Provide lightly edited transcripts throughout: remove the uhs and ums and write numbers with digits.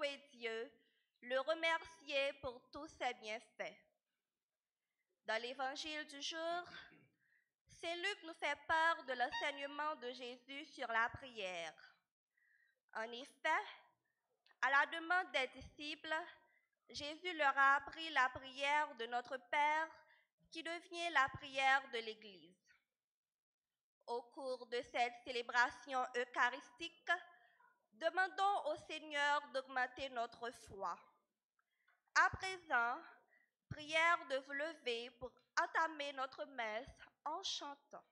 louer Dieu, le remercier pour tous ses bienfaits. Dans l'évangile du jour, Saint Luc nous fait part de l'enseignement de Jésus sur la prière. En effet, à la demande des disciples, Jésus leur a appris la prière de notre Père qui devient la prière de l'Église. Au cours de cette célébration eucharistique, demandons au Seigneur d'augmenter notre foi. À présent, prière de vous lever pour entamer notre messe en chantant.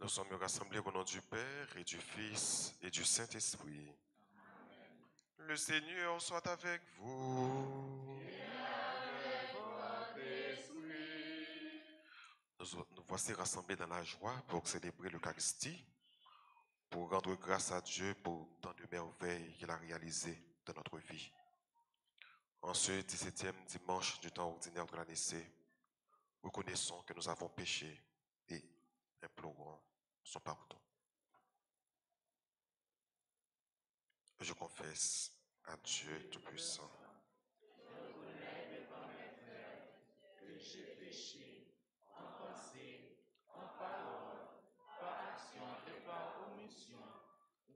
Nous sommes rassemblés au nom du Père et du Fils et du Saint-Esprit. Le Seigneur soit avec vous. Et avec votre esprit. Nous voici rassemblés dans la joie pour célébrer l'Eucharistie, pour rendre grâce à Dieu pour tant de merveilles qu'il a réalisées dans notre vie. En ce 17e dimanche du temps ordinaire de l'année C, reconnaissons que nous avons péché et implorons son pardon. Je confesse à Dieu Tout-Puissant. Que j'ai péché en pensée, en parole, par action et par omission.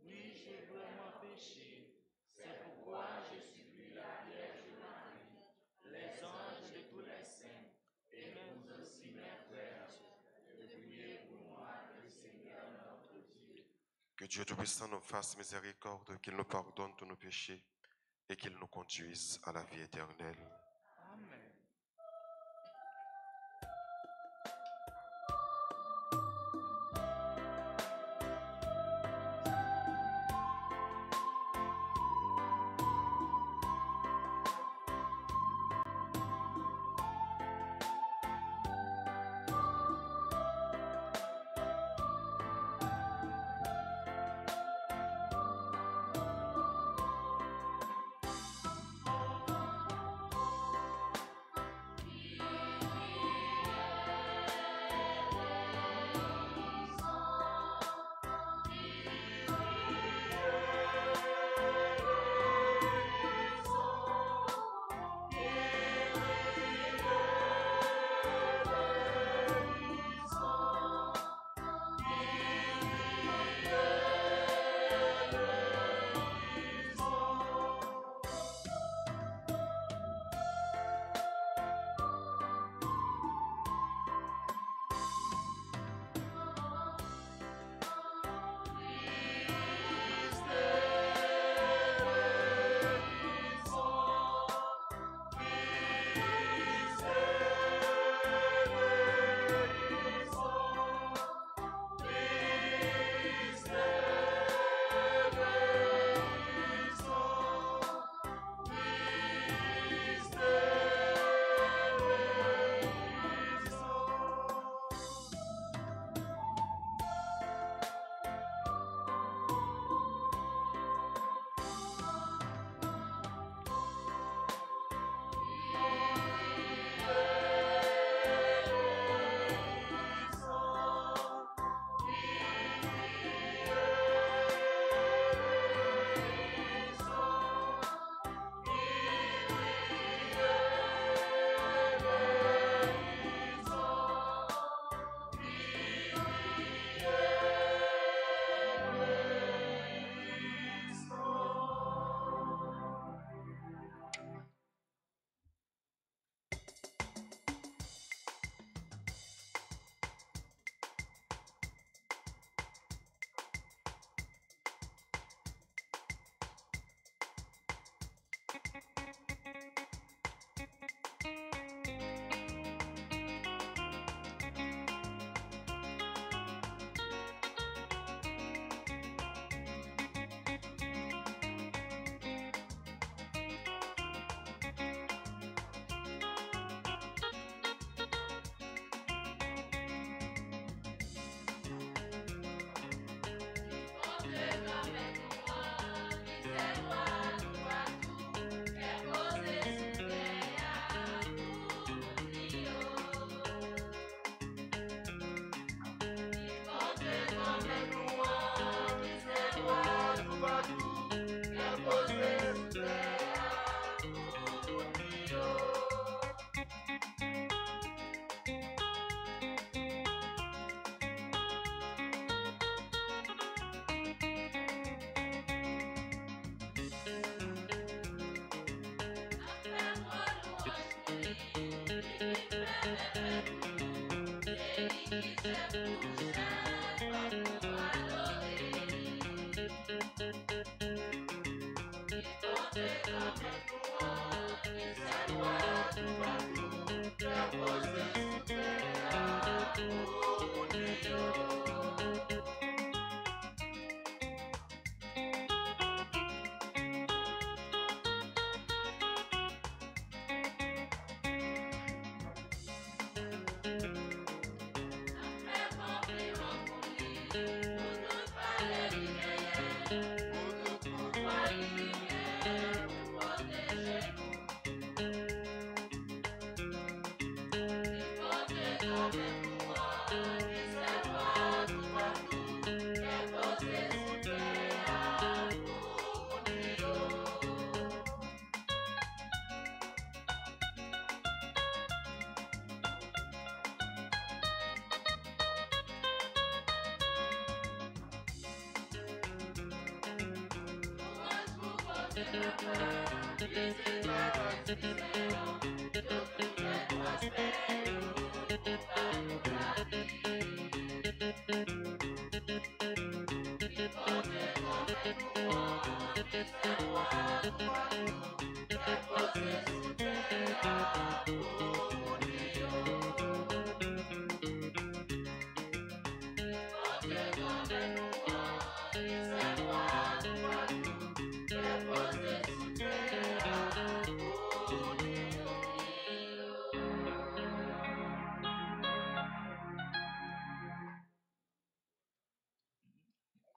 Oui, j'ai vraiment péché. C'est pourquoi je supplie la Vierge Marie, les anges et tous les saints, et même aussi mes frères, de prier pour moi, le Seigneur notre Dieu. Que Dieu Tout-Puissant nous fasse miséricorde, qu'il nous pardonne tous nos péchés et qu'il nous conduise à la vie éternelle. Amen.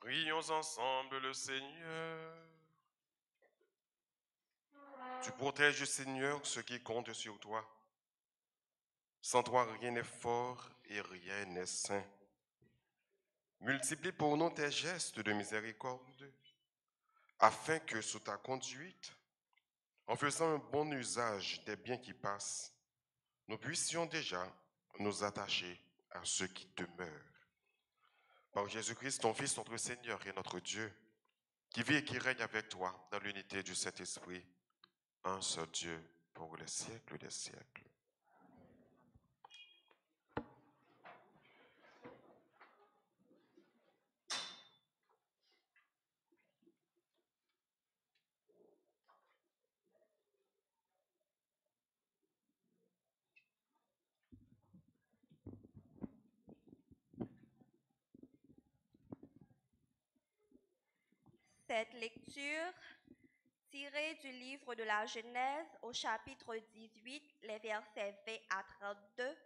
Prions ensemble le Seigneur. Tu protèges, Seigneur, ceux qui comptent sur toi. Sans toi, rien n'est fort et rien n'est saint. Multiplie pour nous tes gestes de miséricorde, afin que sous ta conduite, en faisant un bon usage des biens qui passent, nous puissions déjà nous attacher à ceux qui demeurent. Par Jésus-Christ, ton Fils, notre Seigneur et notre Dieu, qui vit et qui règne avec toi dans l'unité du Saint-Esprit, un seul Dieu pour les siècles des siècles. Cette lecture, tirée du livre de la Genèse au chapitre 18, les versets 20 à 32,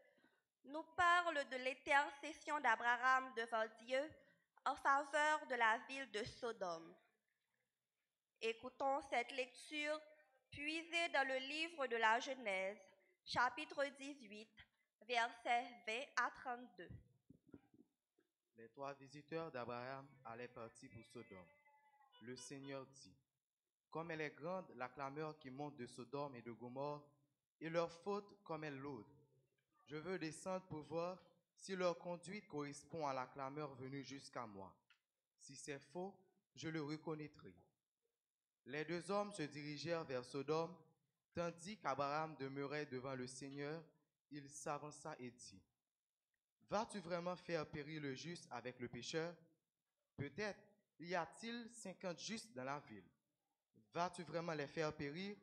nous parle de l'intercession d'Abraham devant Dieu en faveur de la ville de Sodome. Écoutons cette lecture puisée dans le livre de la Genèse, chapitre 18, versets 20 à 32. Les 3 visiteurs d'Abraham allaient partir pour Sodome. Le Seigneur dit, « Comme elle est grande la clameur qui monte de Sodome et de Gomorrhe, et leur faute comme elle l'aude. Je veux descendre pour voir si leur conduite correspond à la clameur venue jusqu'à moi. Si c'est faux, je le reconnaîtrai. » Les 2 hommes se dirigèrent vers Sodome, tandis qu'Abraham demeurait devant le Seigneur. Il s'avança et dit, « Vas-tu vraiment faire périr le juste avec le pécheur? Peut-être y a-t-il 50 justes dans la ville. Vas-tu vraiment les faire périr?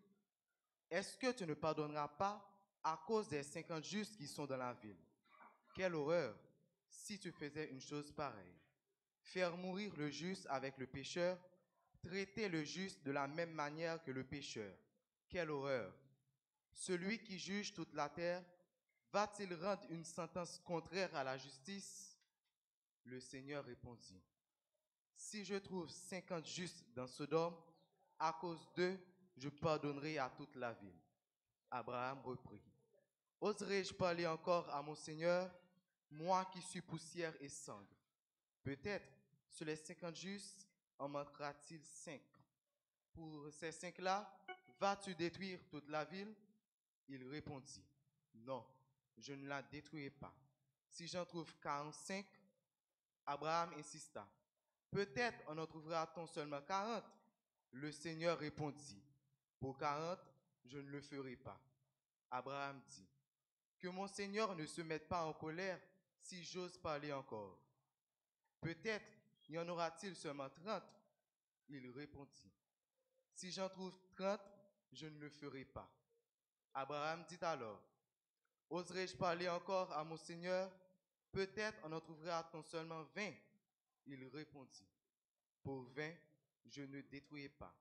Est-ce que tu ne pardonneras pas à cause des 50 justes qui sont dans la ville? Quelle horreur si tu faisais une chose pareille. Faire mourir le juste avec le pécheur, traiter le juste de la même manière que le pécheur. Quelle horreur! Celui qui juge toute la terre, va-t-il rendre une sentence contraire à la justice? » Le Seigneur répondit, « Si je trouve 50 justes dans Sodome, à cause d'eux, je pardonnerai à toute la ville. » Abraham reprit, « Oserai-je parler encore à mon Seigneur, moi qui suis poussière et cendre? Peut-être sur les 50 justes en manquera-t-il 5. Pour ces 5-là, vas-tu détruire toute la ville? » Il répondit, « Non, je ne la détruirai pas. Si j'en trouve 45, » Abraham insista, « Peut-être en trouvera-t-on seulement 40. » Le Seigneur répondit, « Pour 40, je ne le ferai pas. » Abraham dit, « Que mon Seigneur ne se mette pas en colère si j'ose parler encore. Peut-être y en aura-t-il seulement 30. » Il répondit, « Si j'en trouve 30, je ne le ferai pas. » Abraham dit alors, « Oserai-je parler encore à mon Seigneur? Peut-être en trouvera-t-on seulement 20. » Il répondit, « Pour 20, je ne détruirai pas. »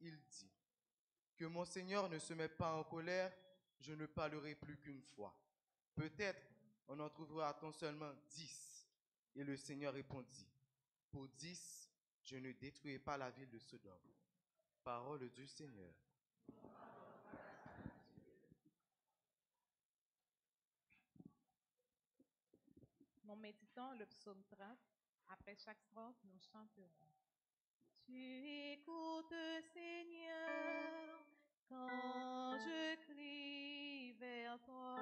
Il dit, « Que mon Seigneur ne se mette pas en colère, je ne parlerai plus qu'une fois. Peut-être en trouvera-t-on seulement 10. » Et le Seigneur répondit, « Pour 10, je ne détruirai pas la ville de Sodome. » Parole du Seigneur. Nous méditons le psaume 30. Après chaque strophe, nous chanterons. Tu écoutes, Seigneur, quand je crie vers toi.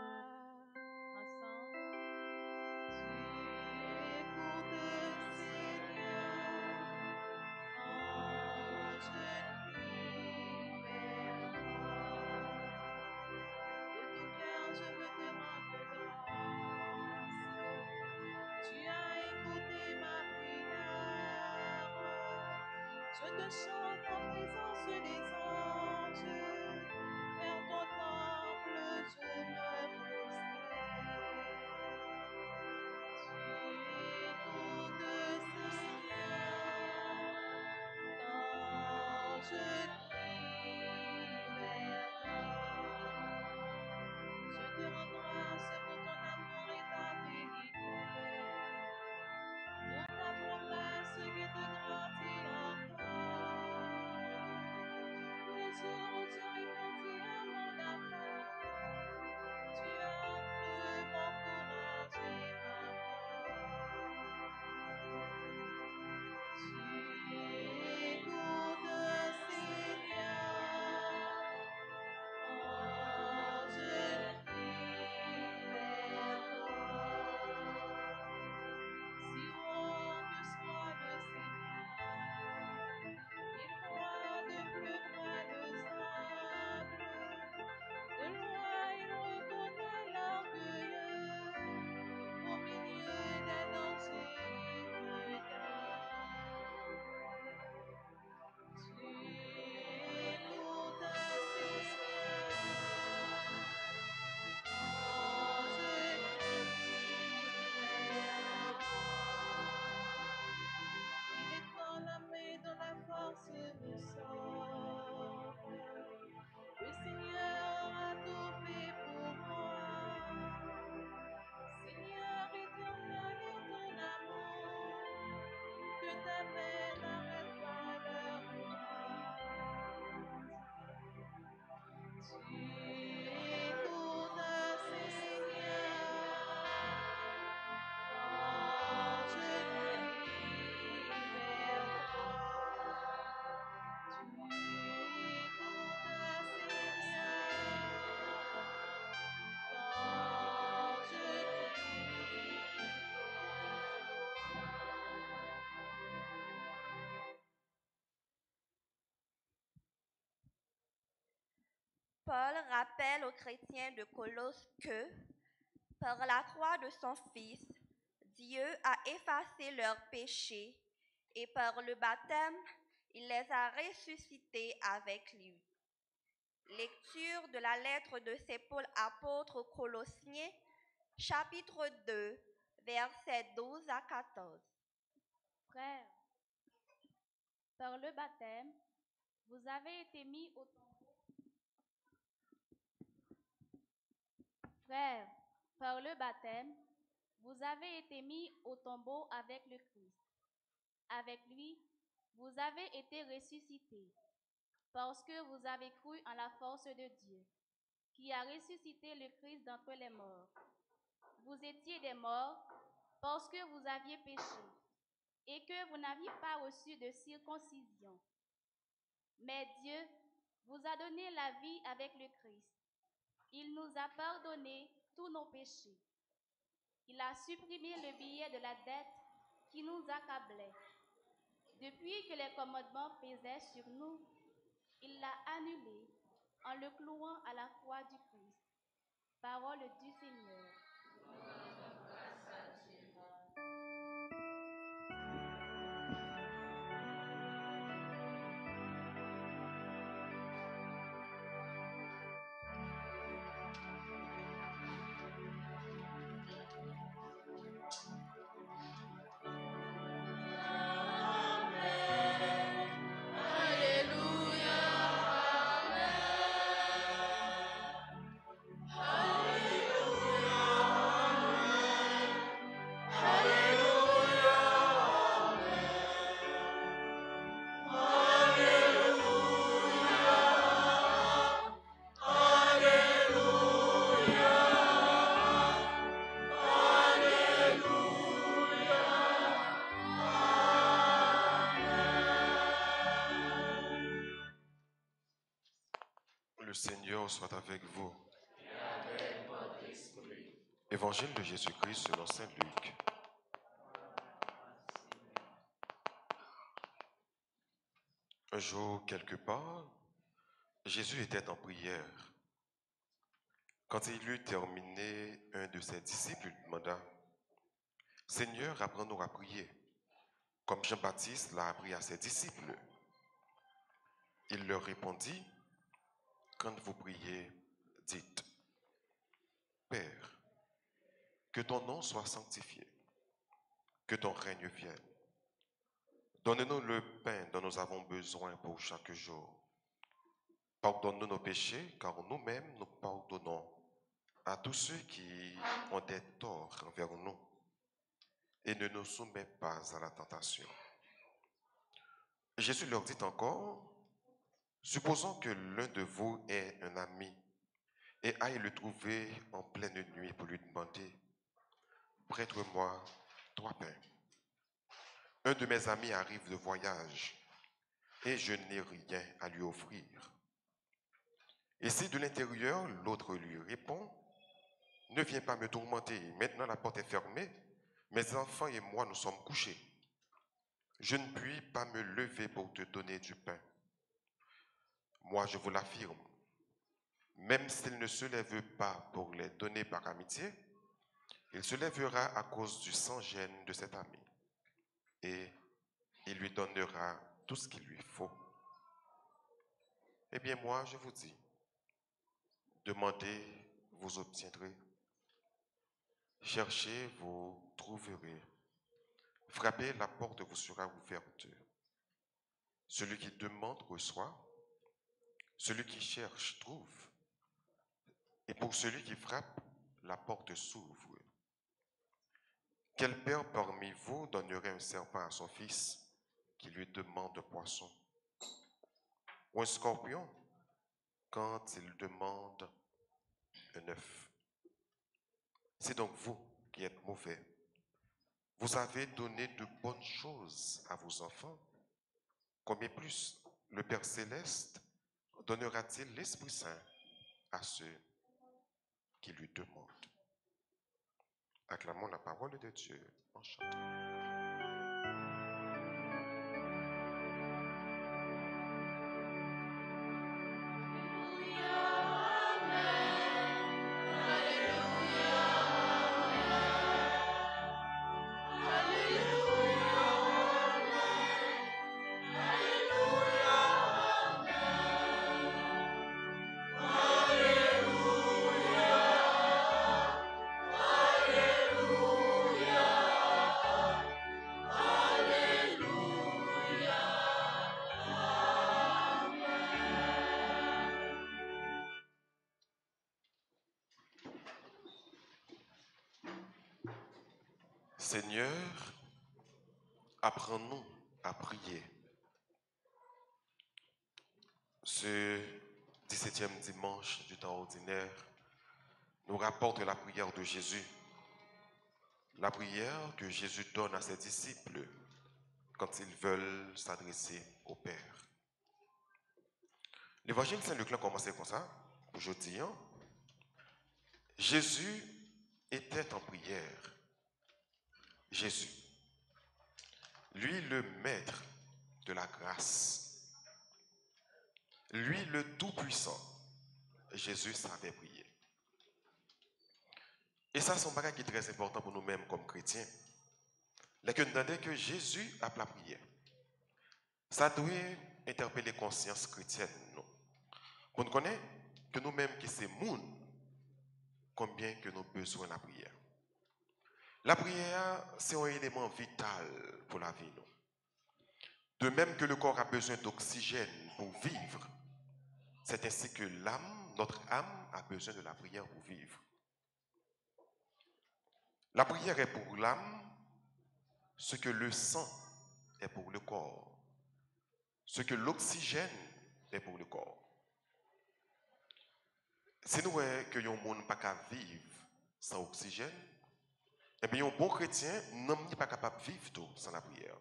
Ensemble. Tu écoutes, Seigneur, quand je crie Je te chante en présence des anges, vers ton temple je me prosterne. Tu écoutes, Seigneur, quand je crie vers toi. Je te rends grâce pour ton amour et ta vérité, pour ta promesse qui est grande et encore. Le jour où tu répondis à mon appel, tu as cru mon courage et ma force. Tu écoutes, Seigneur, quand je crie vers toi. Si haut que soit le Seigneur, il croit de plus près de sable. De loin il reconnaît l'orgueilleux, au milieu des dangers il regarde. Tu écoutes, Seigneur, quand je crie vers toi. Il étend la main dont la force me sauve. Le Seigneur a tout fait pour moi. Seigneur éternel est ton amour, que ta main n'arrête pas leur ouvrage. Tu écoutes, Seigneur, quand je crie vers toi. Tu écoutes, Seigneur, quand je crie vers Paul rappelle aux chrétiens de Colosse que, par la croix de son Fils, Dieu a effacé leurs péchés et par le baptême, il les a ressuscités avec lui. Lecture de la lettre de Saint Paul apôtre aux Colossiens, chapitre 2, versets 12 à 14. Frères, par le baptême, vous avez été mis au tombeau. Frères, par le baptême, vous avez été mis au tombeau avec le Christ. Avec lui, vous avez été ressuscités, parce que vous avez cru en la force de Dieu, qui a ressuscité le Christ d'entre les morts. Vous étiez des morts parce que vous aviez péché et que vous n'aviez pas reçu de circoncision. Mais Dieu vous a donné la vie avec le Christ. Il nous a pardonné tous nos péchés. Il a supprimé le billet de la dette qui nous accablait. Depuis que les commandements pesaient sur nous, il l'a annulé en le clouant à la croix du Christ. Parole du Seigneur. Le Seigneur soit avec vous. Évangile de Jésus-Christ selon saint Luc. Un jour, quelque part, Jésus était en prière. Quand il eut terminé, un de ses disciples lui demanda, « Seigneur, apprends-nous à prier, comme Jean-Baptiste l'a appris à ses disciples. » Il leur répondit, quand vous priez, dites, Père, que ton nom soit sanctifié, que ton règne vienne. Donne-nous le pain dont nous avons besoin pour chaque jour. Pardonne-nous nos péchés, car nous-mêmes nous pardonnons à tous ceux qui ont des torts envers nous. Et ne nous soumets pas à la tentation. Jésus leur dit encore, supposons que l'un de vous ait un ami et aille le trouver en pleine nuit pour lui demander, prête-moi 3 pains. Un de mes amis arrive de voyage et je n'ai rien à lui offrir. Et si de l'intérieur, l'autre lui répond, ne viens pas me tourmenter, maintenant la porte est fermée, mes enfants et moi nous sommes couchés. Je ne puis pas me lever pour te donner du pain. Moi, je vous l'affirme, même s'il ne se lève pas pour les donner par amitié, il se lèvera à cause du sans-gêne de cet ami et il lui donnera tout ce qu'il lui faut. Eh bien, moi, je vous dis, demandez, vous obtiendrez. Cherchez, vous trouverez. Frappez, la porte vous sera ouverte. Celui qui demande reçoit, celui qui cherche trouve, et pour celui qui frappe, la porte s'ouvre. Quel père parmi vous donnerait un serpent à son fils qui lui demande un poisson, ou un scorpion quand il demande un œuf? C'est donc vous qui êtes mauvais. Vous avez donné de bonnes choses à vos enfants. Combien plus le Père Céleste donnera-t-il l'Esprit Saint à ceux qui lui demandent? Acclamons la parole de Dieu en chantant. Seigneur, apprends-nous à prier. Ce 17e dimanche du temps ordinaire nous rapporte la prière de Jésus. La prière que Jésus donne à ses disciples quand ils veulent s'adresser au Père. L'évangile Saint-Luc a commencé comme ça, aujourd'hui. Jésus était en prière. Jésus, lui le maître de la grâce, lui le tout-puissant, Jésus savait prier. Et ça, c'est un bagage qui est très important pour nous-mêmes comme chrétiens. Là que nous demandons que Jésus a la prière. Ça doit interpeller la conscience chrétienne. Nous. Pour nous connaître que nous-mêmes qui sommes moun, combien que nous avons besoin de la prière. La prière, c'est un élément vital pour la vie. Nous. De même que le corps a besoin d'oxygène pour vivre, c'est ainsi que l'âme, notre âme, a besoin de la prière pour vivre. La prière est pour l'âme ce que le sang est pour le corps, ce que l'oxygène est pour le corps. Si nous voyons que un monde n'a pas vivre sans oxygène, eh bien, un bon chrétien n'est pas capable de vivre tout sans la prière.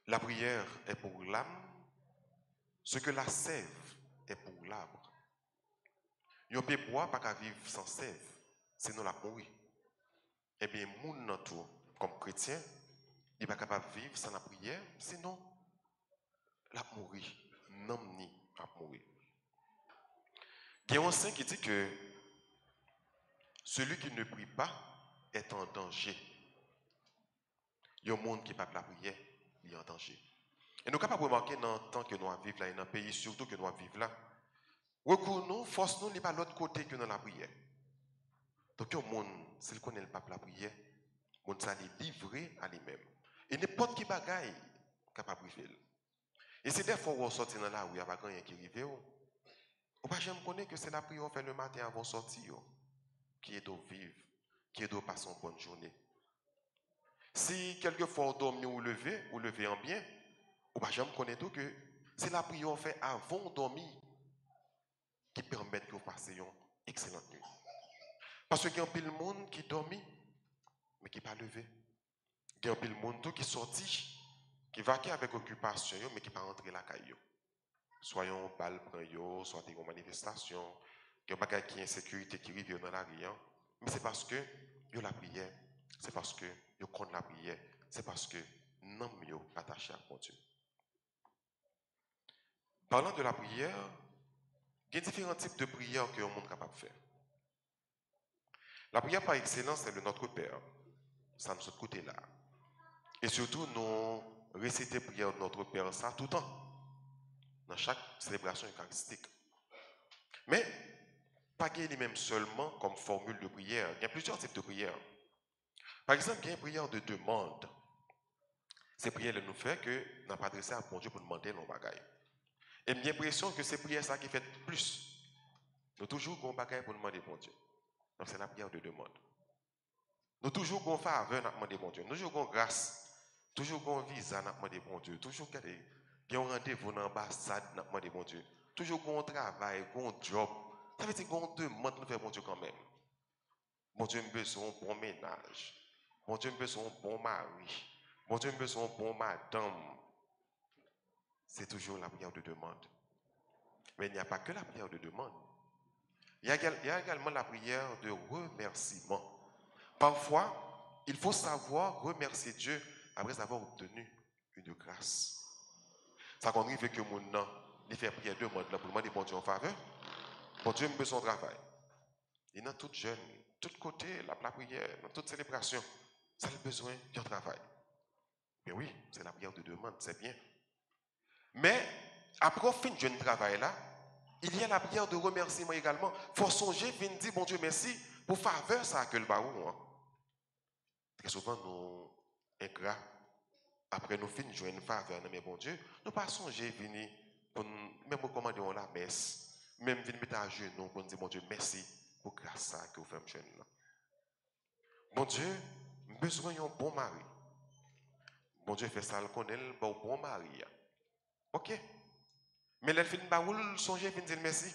La prière est pour l'âme ce que la sève est pour l'arbre. Un peu bois pas vivre sans sève, sinon la mourir. Eh bien, moun tout comme chrétien, il n'est pas capable de vivre sans la prière, sinon la mourir, non ni à mourir. Il y a un saint qui dit que celui qui ne prie pas est en danger. Il y a un monde qui ne peut pas la prière, il est en danger. Et nous sommes capables de remarquer dans le temps que nous vivons là, et dans le pays surtout que nous vivons là, recours nous, force nous, n'est pas l'autre côté que dans la prière. Donc, le monde, s'il connaît le pape la prière, le monde s'est livré à lui-même. Et n'importe qui bagaille capable de faire. Et c'est des fois où on sort dans la rue, il n'y a pas rien qui arrive. Ou pas jamais connaître que c'est la prière qu'on fait le matin avant de sortir, qui est de vivre, qui est de passer une bonne journée. Si quelquefois on dorme ou lever en bien, ou pas jamais connaître que c'est la prière qu'on fait avant de dormir qui permet que vous passiez une excellente nuit. Parce qu'il y a un peu de monde qui dormit, mais qui n'est pas levé. Il y a un peu de monde qui sortit, qui va avec occupation, mais qui n'est pas rentré la caillou. Soit on balle prend yo, soit une manifestation, il y a un bagage qui est insécurité qui arrive dans la rue. Mais c'est parce que yo la prière, c'est parce que yo compte la prière, c'est parce que non yo attaché à mon Dieu. Parlant de la prière, il y a différents types de prières que le monde est capable de faire. La prière par excellence, c'est le Notre Père. Ça nous autre côté là. Et surtout, nous réciter prière de Notre Père ça tout le temps. Dans chaque célébration eucharistique. Mais, pas qu'il y ait même seulement comme formule de prière. Il y a plusieurs types de prières. Par exemple, il y a une prière de demande. Ces prières nous fait que nous n'avons pas adressé à bon Dieu pour demander nos bagailles. Et j'ai l'impression que c'est prière ça qui fait plus. Nous toujours avons bagaille pour demander bon Dieu. Donc c'est la prière de demande. Nous toujours avons faveur pour demander bon Dieu. Nous toujours avons grâce. Toujours avons visa pour demander bon Dieu. Toujours qu'il y a un rendez-vous dans l'ambassade pour demander bon Dieu. Toujours avons travail, avons job. Ça veut dire qu'on demande de faire bon Dieu quand même. Bon Dieu a besoin d'un bon ménage. Bon Dieu a besoin d'un bon mari. Bon Dieu a besoin d'un bon madame. C'est toujours la prière de demande. Mais il n'y a pas que la prière de demande. Il y a également la prière de remerciement. Parfois, il faut savoir remercier Dieu après avoir obtenu une grâce. Ça arrive que mon nom, il fait prière de demande pour demander bon Dieu en faveur. Bon Dieu a besoin de travail. Et dans toute jeune, de tout côté, la prière, dans toute célébration, ça a besoin d'un travail. Mais oui, c'est la prière de demande, c'est bien. Mais après fin de jeune travail là, il y a la prière de remerciement également. Il faut songer, venir dire bon Dieu merci pour faveur ça que le baou. Très souvent nous ingrats, après nous finissons de jouer une faveur, mais bon Dieu, nous pas songer venir pour même recommander la messe, même venir mettre à genoux pour nous dire bon Dieu merci pour grâce ça que vous faites jeune là. Bon Dieu, besoin d'un bon mari. Bon Dieu fait ça, le connaît, bon mari. Ok. Mais les filles baoul songez fin dire merci.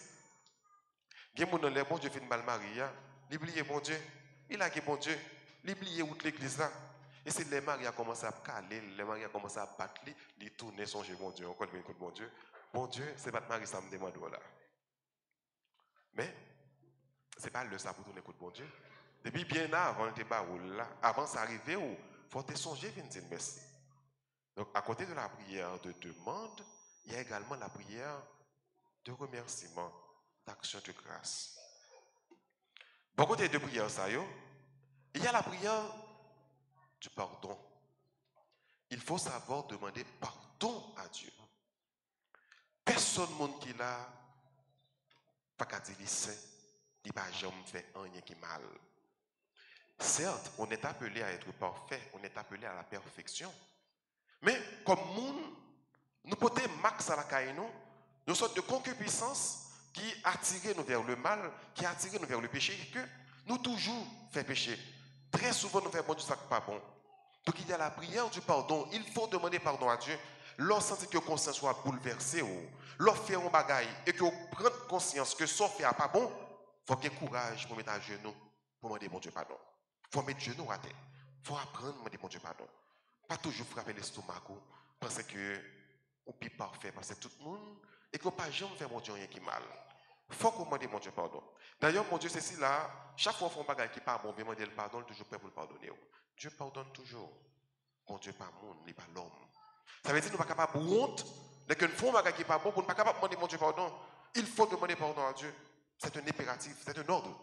Gen moun nan les bon Dieu fin mal mari, il oublie bon Dieu, il a que bon Dieu, il oublie où l'église là. Et c'est les maris a commencé à caler, les maris a commencé à battre, il tourner songer bon Dieu, encore une bon Dieu. Bon Dieu, c'est pas mari ça me demande là. Mais c'est pas le ça pour tourner contre bon Dieu. Depuis bien avant le débat là, avant ça arriver où faut te songer fin dire merci. Donc à côté de la prière de demande, il y a également la prière de remerciement, d'action de grâce. Bon côté de prière ça il y a la prière du pardon. Il faut savoir demander pardon à Dieu. Personne monde qui là pas qu'à dire saint, il va jamais faire rien qui mal. Certes, on est appelé à être parfait, on est appelé à la perfection. Mais comme monde, nous portons max à la caille nous, une sorte de concupiscence qui attire nous vers le mal, qui attire nous vers le péché, et que nous toujours faisons péché. Très souvent, nous faisons bon Dieu ça pas bon. Donc il y a la prière du pardon. Il faut demander pardon à Dieu. Lorsque sentez que la conscience soit bouleversée, lorsque fait un bagaille et que vous prenez conscience que ça fait pas bon, il faut avoir courage pour mettre à genoux, pour demander bon Dieu pardon. Il faut mettre genoux à terre. Il faut apprendre à demander bon Dieu pardon. Pas toujours frapper l'estomac, penser que on peut parfait, parce que tout le monde, et qu'on ne peut pas jamais faire mon Dieu rien qui est mal. Il faut qu'on demande mon Dieu pardon. D'ailleurs, mon Dieu, c'est si là, chaque fois qu'on fait un bagage qui n'est pas bon, on veut demander le pardon, il est toujours prêt pour le pardonner. Dieu pardonne toujours. Mon Dieu n'est pas monde, il n'est pas l'homme. Ça veut dire que nous ne sommes pas capables de honte, dès qu'on fait un bagage qui n'est pas bon, pour ne pas capable de demander mon Dieu pardon. Il faut demander pardon à Dieu. C'est un impératif, c'est un ordre.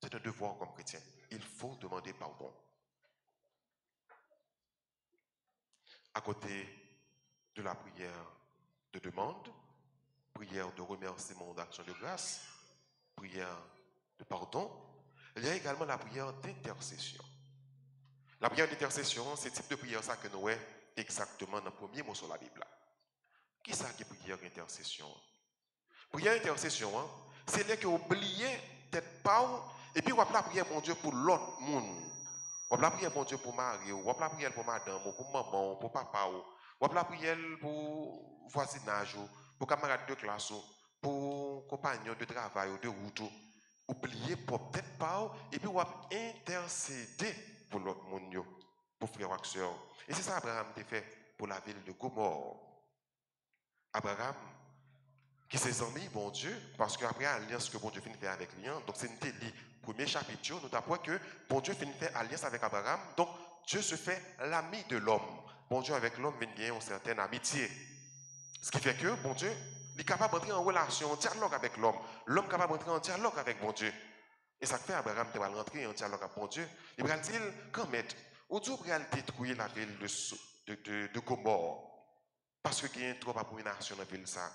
C'est un devoir comme chrétien. Il faut demander pardon. À côté de la prière de demande, prière de remerciement d'action de grâce, prière de pardon. Il y a également la prière d'intercession. La prière d'intercession, c'est le type de prière ça que nous avons exactement dans le premier mot sur la Bible. Qui est-ce qui est prière d'intercession? Prière d'intercession, hein, c'est là que vous oubliez tête pas et puis vous appelez la prière mon Dieu pour l'autre monde. Vous appelez la prière mon Dieu pour Marie, vous appelez la prière pour madame, pour maman, pour papa, vous appelez la prière pour voisinage, pour camarades de classe, pour compagnons de travail ou de route. Oubliez pour tête pas et puis vous intercéder pour l'autre monde, pour frère ou sœur. Et c'est ça Abraham a fait pour la ville de Gomorre. Abraham qui ses amis, bon Dieu, parce qu'après l'alliance que bon Dieu finit faire avec lui, donc c'est le premier chapitre, nous avons que bon Dieu finit faire alliance avec Abraham, donc Dieu se fait l'ami de l'homme. Bon Dieu avec l'homme vient gagner une certaine amitié. Ce qui fait que bon Dieu, il est capable d'entrer en relation, en dialogue avec l'homme. L'homme est capable d'entrer en dialogue avec bon Dieu. Et ça fait Abraham va rentrer en dialogue avec bon Dieu. Il va dire, quand même, où Dieu va détruire la ville de Gomorre. Parce qu'il y a trop d'abomination dans la ville. Ça.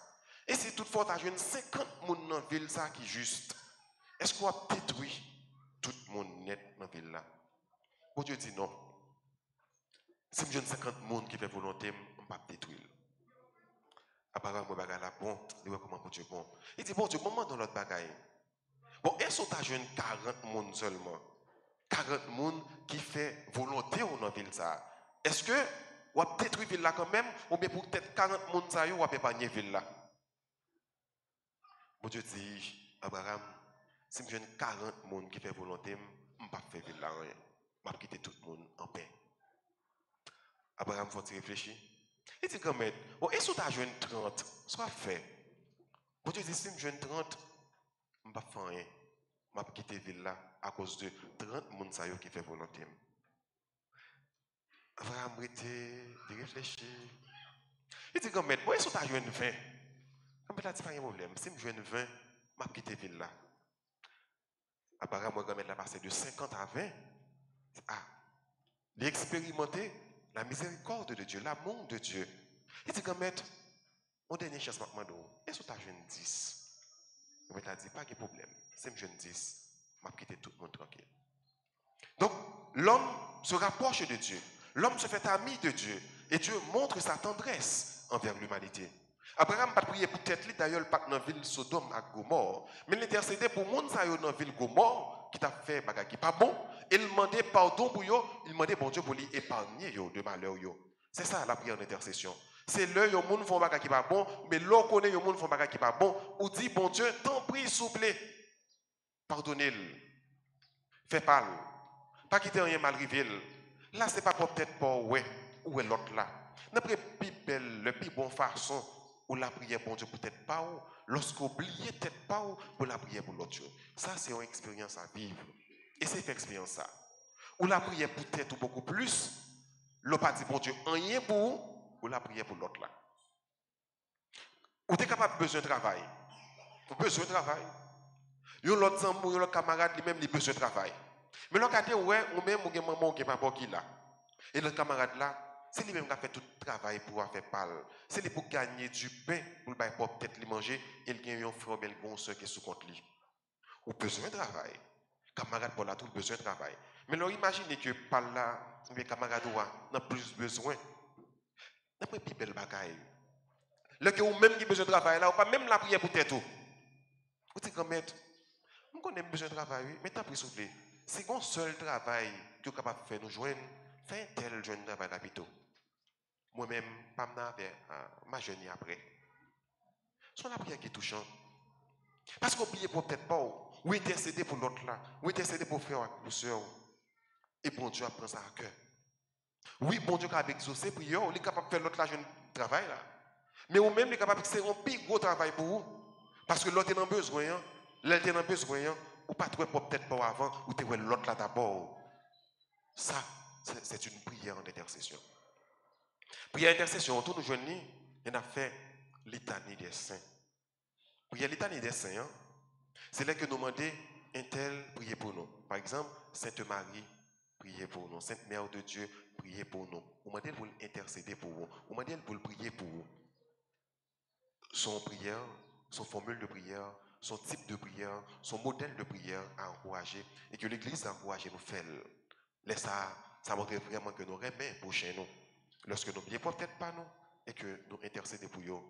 Et si toutefois tu as 50 personnes dans la ville ça, qui est juste, est-ce qu'on va détruire tout le monde net dans la ville là? Bon Dieu dit non. Si je 50 personnes qui fait volonté, on ne va pas détruire. Apparemment, je vais bon, il va comment bon Dieu bon. Il dit bon Dieu, comment dans l'autre bagaille? Bon, est-ce que tu as 40 personnes seulement? 40 personnes qui fait volonté dans la ville ça. Est-ce que on va détruire la ville là quand même, ou bien pour peut-être 40 personnes ça, on va épargner la ville là? Bon Dieu dit, Abraham, si je 40 personnes qui font volonté, je ne vais pas faire ville là rien. Je vais quitter tout le monde en paix. Abraham, faut-il réfléchir? Il dit quand même, bon, est-ce que tu as jeune 30? Soit fait. Bon Dieu dit, si je jeune 30, je ne vais pas faire rien. Je vais quitter ville là à cause de 30 personnes qui font volonté. Abraham a réfléchir. Il dit quand même, bon, est-ce que tu as jeune 20? Je ne vais pas faire un problème. Si je jeune 20, je vais quitter ville là. Apparemment, moi, je passé de 50 à 20. Ah, d'expérimenter la miséricorde de Dieu, l'amour de Dieu. Il dit, comme maître, mon dernier chance, est-ce que tu as jeune 10? Je me dit, pas de problème. Si je jeune 10, je vais quitter tout le monde tranquille. Donc, l'homme se rapproche de Dieu. L'homme se fait ami de Dieu. Et Dieu montre sa tendresse envers l'humanité. Abraham n'a pas prié pour tête, d'ailleurs, pas dans la ville Sodome à Gomorre. Mais il intercédait pour monde dans la ville Gomorre qui t'a fait bagage qui pas bon. Il demandait pardon pour eux. Il demandait bon Dieu pour lui épargner de malheur. C'est ça la prière d'intercession. C'est là où les gens font bagage qui pas bon, mais là on connaît les gens font bagage qui pas bon. Ou dit bon Dieu, t'en prie, s'il vous plaît, pardonnez-le. Fais pas. Pas quitter rien mal rivé. Là, c'est pas peut-être pas ouais ou l'autre là. D'après plus belle, le plus bon façon où la prière pour Dieu peut-être pas ou lorsqu'on oublie peut-être pas ou pour la prière pour l'autre. Ça c'est une expérience à vivre. Et c'est une expérience ça. Ou la prière peut-être beaucoup plus, l'on pas dit bon Dieu rien pour ou la prière pour l'autre là. Ou tu es capable de besoin de travail. Besoin de travail. Yon l'autre zamou, yon l'autre camarade lui-même il besoin de travail. Mais l'on a dit ouais, ou même ou maman qui papa qui là. Et le camarade là, c'est lui-même qui a fait tout le travail pour faire parler. C'est lui pour gagner du pain pour peut-être lui manger et il gagne un frère bel bon soeur qui est sous compte lui. Ou besoin de travail. Camarade pour là tout besoin de travail. Mais alors imaginez que par là, mes camarades ont plus besoin. N'a pas plus belle bagaille. Le que ou même qui besoin de travail là, ou pas même la prière pour tête tout. Vous dites comme maître, nous connaissons besoin de travail, mais t'as pris souffle. C'est un seul travail que vous êtes capable de faire nous joindre, faire un tel jeune travail rapide. Moi-même, pas ma jeune après. C'est la prière qui est touchante. Parce qu'on prie pour peut-être pas, ou intercéder pour l'autre là, ou intercéder pour frère ou pour soeur. Et bon Dieu apprend ça à cœur. Oui, bon Dieu capable d'exaucer prière, il est capable de faire l'autre là jeune travail là. Mais ou même il est capable de faire un plus gros travail pour vous. Parce que l'autre est dans besoin, l'autre est dans besoin, ou pas trouver peut-être pas avant, ou tu l'autre là d'abord. Ça, c'est une prière en intercession. Prière d'intercession, autour de nous jeunes, il y a fait litanie des saints. Prière litanie des saints, c'est là que nous demandons un tel prier pour nous. Par exemple, Sainte Marie, priez pour nous. Sainte Mère de Dieu, priez prier pour nous. Ou demandez pour intercéder pour vous. Ou demandez pour le prier pour vous. Son prière, son formule de prière, son type de prière, son modèle de prière à encourager et que l'Église a encouragé nous faire. Laisse ça montre vraiment que nous remet pour chez nous. Lorsque nous n'oublions peut-être pas nous et que nous intercédons pour eux.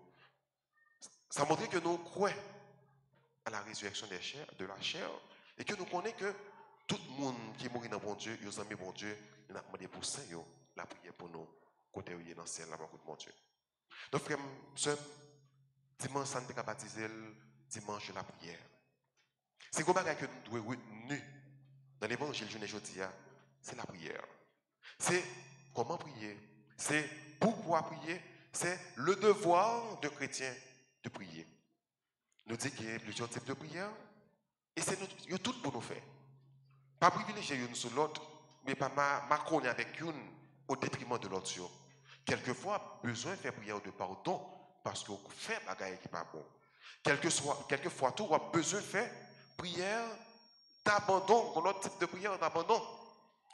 Ça montre que nous croyons à la résurrection de la chair et que nous connaissons que tout le monde qui est mort dans bon Dieu, ils amis bon Dieu, il a demandé pour ça, la prière pour nous, côté où il est dans le ciel, là-bas, de mon Dieu. Donc, frère, sœur, dimanche, ça nous a baptisé le dimanche de la prière. C'est comment que nous devons retenir dans l'évangile de aujourd'hui, c'est la prière. C'est comment prier, c'est pourquoi prier, c'est le devoir de chrétien de prier. Nous dit qu'il y a plusieurs types de prières et c'est tout pour nous faire. Pas privilégier une sur l'autre, mais pas macroner avec une au détriment de l'autre. Quelquefois, besoin de faire prière de pardon parce qu'on fait bagaille qui n'est pas bon. Quelquefois, tout a besoin de faire prière d'abandon, l'autre type de prière d'abandon.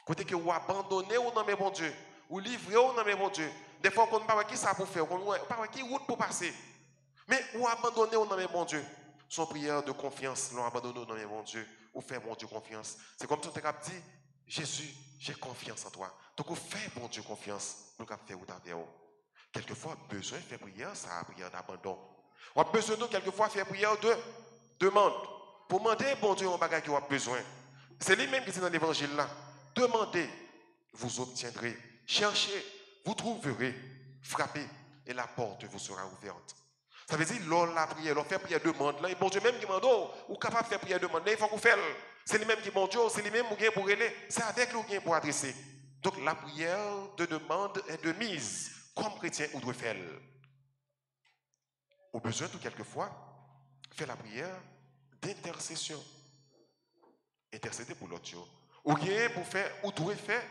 Côté que vous abandonnez ou non, mais bon Dieu, ou livrez ou non, mais bon Dieu. Des fois, on ne sait pas qui ça pour faire, on ne sait pas qui route pour passer. Mais ou abandonner ou non, mais bon Dieu. Son prière de confiance, l'on abandonne ou non, mais bon Dieu, ou fait mon Dieu confiance. C'est comme si on t'a dit, Jésus, j'ai confiance en toi. Donc, on fait mon Dieu confiance, nous faire ou t'avais. Quelquefois, besoin de faire prière, ça a prière d'abandon. On a besoin de quelquefois faire prière de demande. Pour demander, bon Dieu, on bagage qui a besoin. C'est lui-même qui dit dans l'évangile là. Demandez, vous obtiendrez. Cherchez, vous trouverez. Frappez, et la porte vous sera ouverte. Ça veut dire, lors la prière, lors faire prière demande là, et bon Dieu même qui demande, ou capable de faire prière demande là, il faut qu'on fasse. C'est lui-même qui bon Dieu, c'est lui-même qui pour aller. C'est avec lui qui pour adresser. Donc la prière de demande est de mise. Comme chrétien, on doit faire. Au besoin tout quelquefois, faire la prière d'intercession. Intercéder pour l'autre. Ou bien pour faire, ou doit faire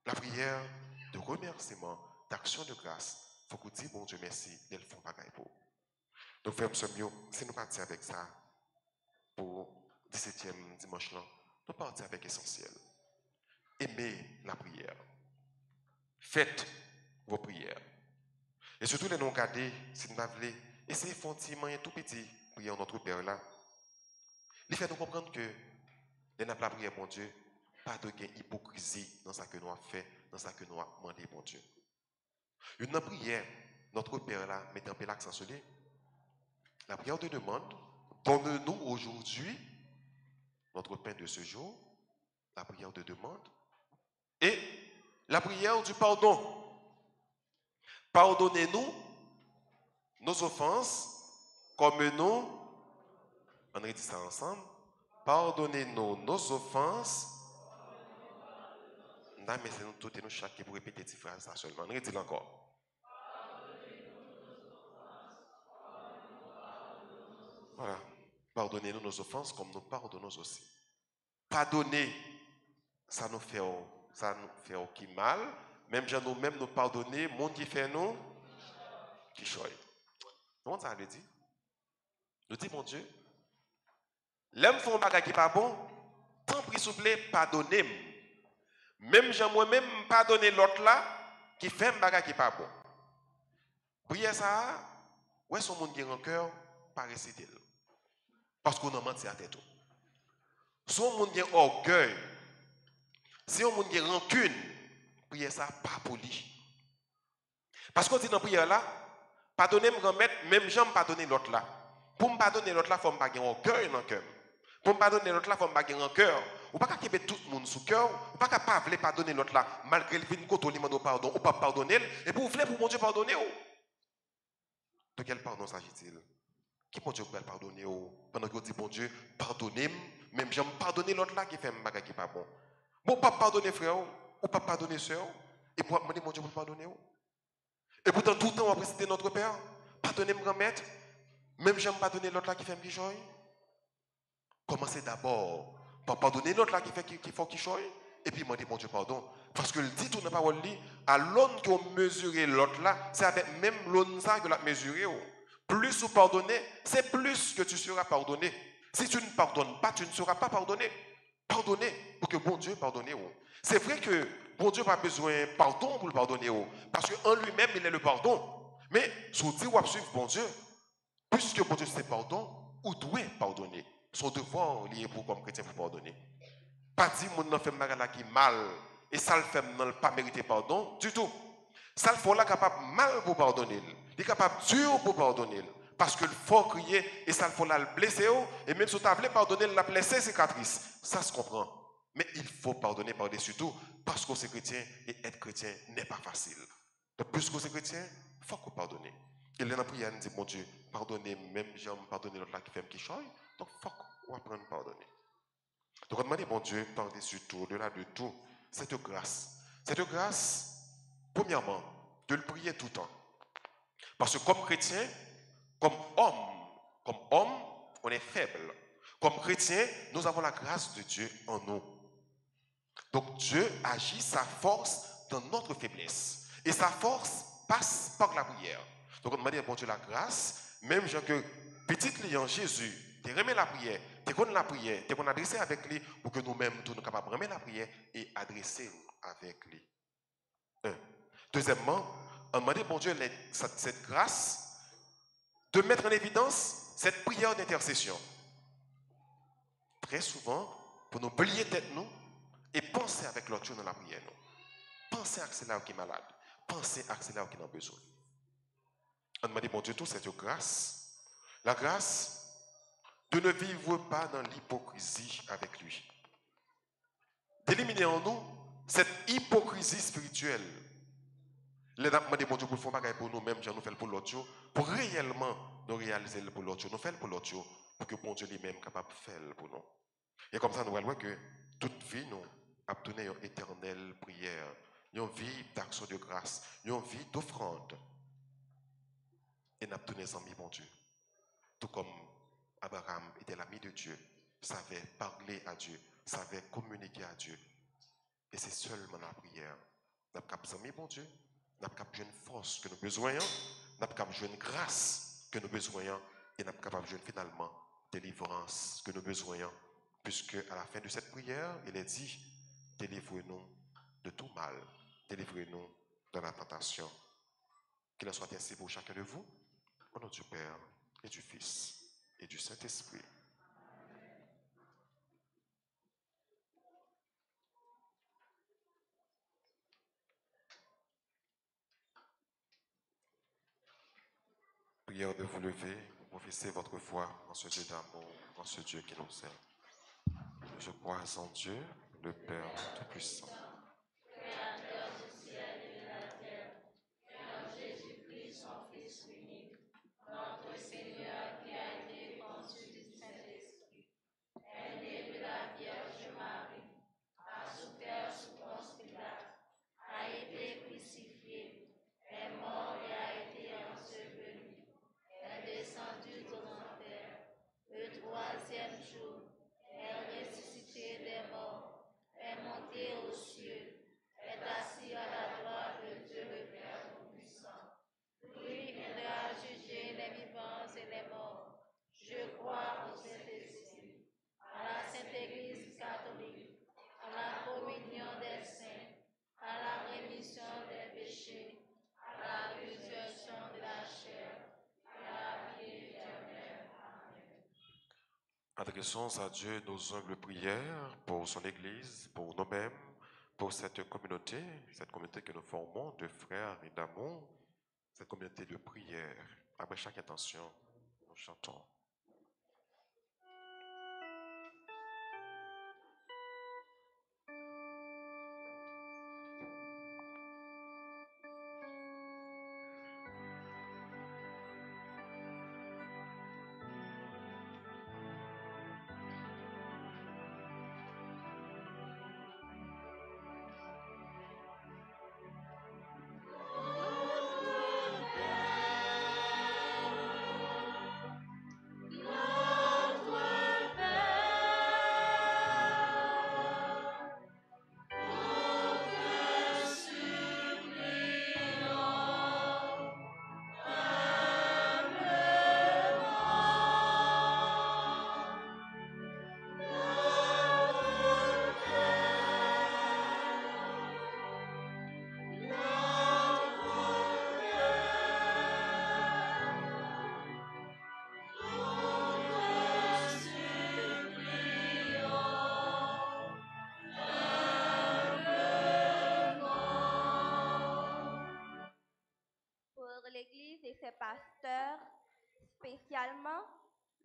la prière de remerciement, d'action de grâce. Il faut qu'on dise, bon Dieu, merci, d'elle font bagaille pour. Donc, frère, mieux, si nous partons avec ça, pour 17e dimanche là, nous partons avec l'essentiel. Aimez la prière. Faites vos prières. Et surtout, les non-gardés, si nous voulons, essayez de faire un petit tout petit prière notre Père là. Il fait nous comprendre que nous n'avons pas prière, mon Dieu, pas de hypocrisie dans ce que nous avons fait, dans ce que nous avons demandé, mon Dieu. Une prière, notre Père là, met un peu l'accent sur lui. La prière de demande, donne-nous aujourd'hui notre pain de ce jour, la prière de demande, et la prière du pardon. Pardonnez-nous nos offenses, comme nous, on dit ça ensemble, pardonnez-nous nos offenses. Non, mais c'est nous tous et nous chaque qui pour répéter cette phrase seulement. On dit encore. Voilà. Pardonnez-nous nos offenses comme nous pardonnons aussi. Pardonner, ça nous fait aucun mal. Même gens nous-mêmes nous pardonner, monde qui fait nous, qui choye. Comment ça veut dire? Nous dit, mon Dieu, l'homme fait un bagage qui n'est pas bon, tant pis s'il vous plaît, pardonnez-moi. Même gens moi-même pardonner l'autre là, qui fait un bagage qui n'est pas bon. Priez ça, où est son monde qui est en cœur, pas réciter. Parce qu'on a menti à tête. Si on monde qui est orgueil, si on monde qui est rancune, priez ça pas poli. Parce qu'on dit dans la prière là, pardonnez-moi grand-mère, même gens pardonner l'autre là. Pour me pardonner l'autre là, il faut me pas avoir orgueil dans le cœur. Pour me pardonner l'autre là, il faut me pas avoir cœur. Ou pas qu'à tout le monde sous cœur, ou pas qu'à vouloir pardonner l'autre là, malgré le fait qu'on demande pardon, ou pas pardonner, et pour vous voulez pour mon Dieu pardonner. De quel pardon s'agit-il? Qui mon Dieu peut pardonner pendant que vous dites, bon Dieu, pardonnez-moi, même j'aime pardonner l'autre là qui fait un bagage qui n'est pas bon. Bon, pas pardonner frère, ou pas pardonner soeur, et pour demander mon Dieu pour pardonner. Et pourtant, tout le temps, on va préciter notre Père, pardonnez-moi grand-mère, même j'aime pardonner l'autre là qui fait un petit joy. Commencez d'abord par pardonner l'autre là qui fait qui joy, et puis demander mon Dieu pardon. Parce que le dit tout dans la parole, à l'aune qu'on mesuré l'autre là, c'est avec même l'aune ça que l'a mesuré. Plus vous pardonnez, c'est plus que tu seras pardonné. Si tu ne pardonnes pas, tu ne seras pas pardonné. Pardonner pour que bon Dieu pardonne. C'est vrai que bon Dieu n'a pas besoin de pardon pour le pardonner. Parce qu'en lui-même, il est le pardon. Mais si vous dites ou suivre bon Dieu, puisque bon Dieu c'est pardon, vous devez pardonner. Son devoir lié pour comme chrétien pour pardonner. Pas dire que mon fait mal qui mal et ça le fait non pas mériter pardon du tout. Ça le fait là capable mal pour pardonner. Il est capable dur pour pardonner. Parce que le faut crier et ça le faut là le blesser et même si tu as voulu pardonner la blesser cicatrice. Ça se comprend. Mais il faut pardonner par-dessus tout parce qu'on est chrétien et être chrétien n'est pas facile. Donc plus qu'on est chrétien, il faut qu'on pardonne. Et là, dans la prière, on dit, mon Dieu, pardonnez, même j'aime pardonner l'autre là qui fait qui choye. Donc il faut qu'on apprenne à pardonner. Donc on demande, bon Dieu, par-dessus tout, au-delà de tout, cette grâce. Cette grâce, premièrement, de le prier tout le temps. Parce que comme chrétien, comme homme, on est faible. Comme chrétien, nous avons la grâce de Dieu en nous. Donc Dieu agit sa force dans notre faiblesse. Et sa force passe par la prière. Donc on demande, bon Dieu, la grâce, même genre que petit client Jésus, tu remets la prière, tu connais la prière, tu connais adresser avec lui pour que nous-mêmes, nous sommes capables de remettre la prière et adresser avec lui. Deuxièmement, on demande, bon Dieu, cette grâce de mettre en évidence cette prière d'intercession. Très souvent, pour nous plier tête nous et penser avec l'autre dans la prière. Nous. Pensez à cela qui est malade. Pensez à cela qui a besoin. On demande, bon Dieu, tout cette grâce. La grâce de ne vivre pas dans l'hypocrisie avec lui. D'éliminer en nous cette hypocrisie spirituelle. Les gens demandent, bon Dieu, pour faire pour nous-mêmes, nous faisons pour l'autre, pour réellement nous réaliser pour l'autre, nous faisons pour l'autre, pour que bon Dieu lui-même capable de faire pour nous. Et comme ça, nous voyons que toute vie, nous avons donné une éternelle prière, une vie d'action de grâce, une vie d'offrande. Et nous avons donné des amis, bon Dieu. Tout comme Abraham était l'ami de Dieu, savait parler à Dieu, savait communiquer à Dieu. Et c'est seulement la prière. Nous avons des amis, bon Dieu. Nous avons besoin de force que nous besoin, nous avons besoin de grâce que nous besoin, et nous avons besoin finalement de délivrance que nous besoin. Puisque à la fin de cette prière, il est dit, délivrez-nous de tout mal, délivrez-nous de la tentation. Qu'il en soit ainsi pour chacun de vous, au nom du Père et du Fils et du Saint-Esprit. Prière de vous lever, professez votre foi en ce Dieu d'amour, en ce Dieu qui nous aime. Je crois en Dieu, le Père Tout-Puissant. Créateur du ciel et de la terre, et en Jésus-Christ, son Fils unique, notre Seigneur qui a été conçu du Saint-Esprit, est né de la Vierge Marie, a souffert sous Ponce Pilate, a été crucifié, est mort et a été enseveli, est descendu aux enfers, le troisième jour, est ressuscité des morts, est monté aux cieux, est assis à la droite de Dieu le Père Tout-Puissant. Lui viendra juger les vivants et les morts. Je crois au Saint-Esprit, à la Sainte Église catholique, à la communion des saints, à la rémission des péchés, à la résurrection de la chair, et à la vie éternelle. Amen. Adressons à Dieu nos humbles prières pour son Église, pour nous-mêmes, pour cette communauté que nous formons de frères et d'amour, cette communauté de prière. Après chaque intention, nous chantons.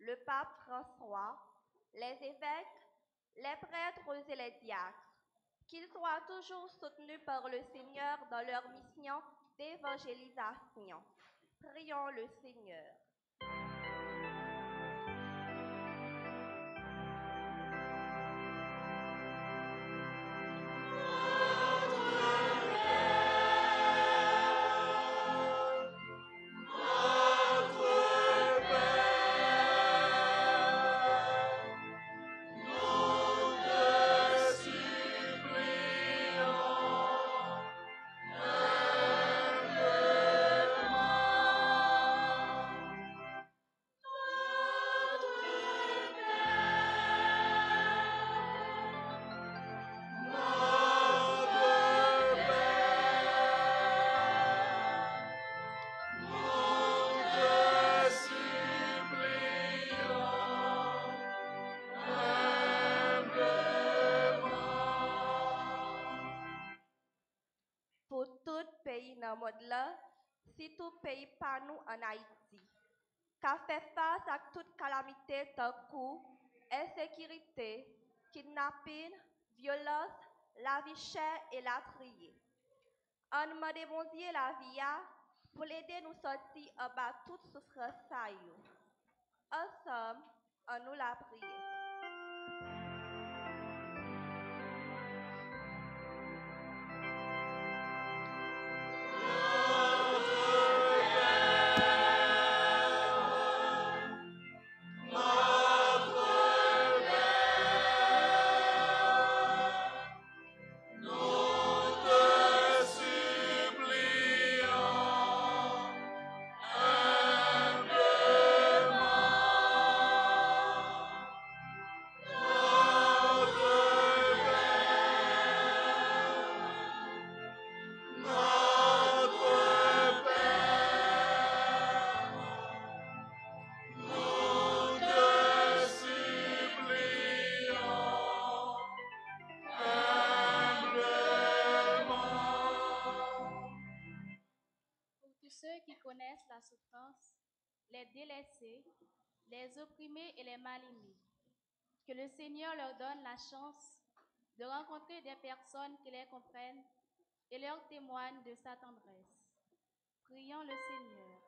le pape François, les évêques, les prêtres et les diacres, qu'ils soient toujours soutenus par le Seigneur dans leur mission d'évangélisation. Prions le Seigneur. Pour tout pays dans le monde là, si tout pays pas nous en Haïti, qu'a fait face à toute calamité tant que insécurité, kidnapping, violence, la vie chère et la trier. On demande bon Dieu la vie pour l'aider nous sortir en bas toute souffrance ça yo. Ensemble, on nous la prière. Pour tous ceux qui connaissent la souffrance, les délaissés, les opprimés et les mal-aimés, que le Seigneur leur donne la chance de rencontrer des personnes qui les comprennent et leur témoignent de sa tendresse. Prions le Seigneur.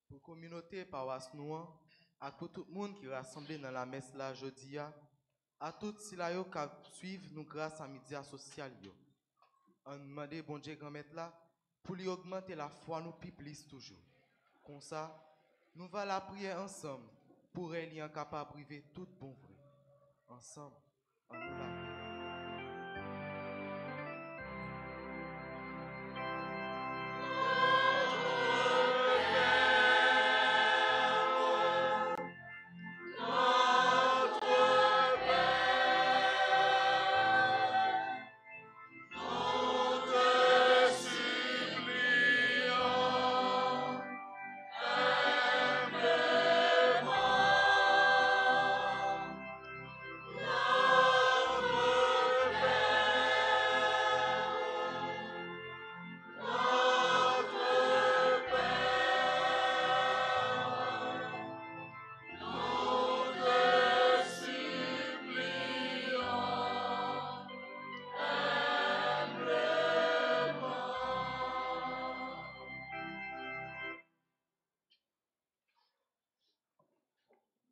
Pour communauté paroisse Nouan, à pour tout le monde qui est rassemblé dans la messe là jeudi, à tout si là qui suivent nous grâce à médias sociaux. On demande bon Dieu grand maître là pour lui augmenter la foi nous plus toujours. Comme ça, nous va la prier ensemble pour elle y capable de priver tout bon vrai. Ensemble, on nous la prier.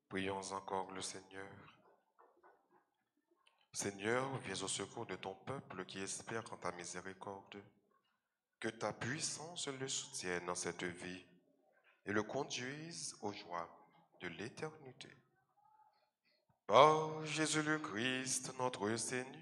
Prions encore le Seigneur. Seigneur, viens au secours de ton peuple qui espère en ta miséricorde. Que ta puissance le soutienne dans cette vie et le conduise aux joies de l'éternité. Par Jésus le Christ, notre Seigneur.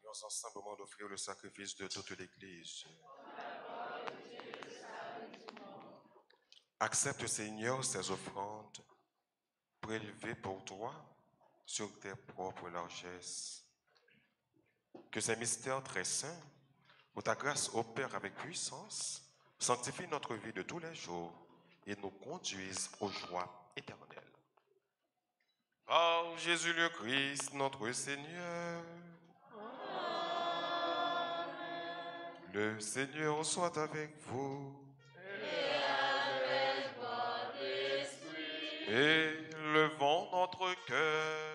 Nous ensemble au moment d'offrir le sacrifice de toute l'Église. Accepte, Seigneur, ces offrandes prélevées pour toi sur tes propres largesses. Que ces mystères très saints, où ta grâce opère avec puissance, sanctifient notre vie de tous les jours et nous conduisent aux joies éternelles. Par Jésus le Christ, notre Seigneur. Le Seigneur soit avec vous. Et levons notre cœur.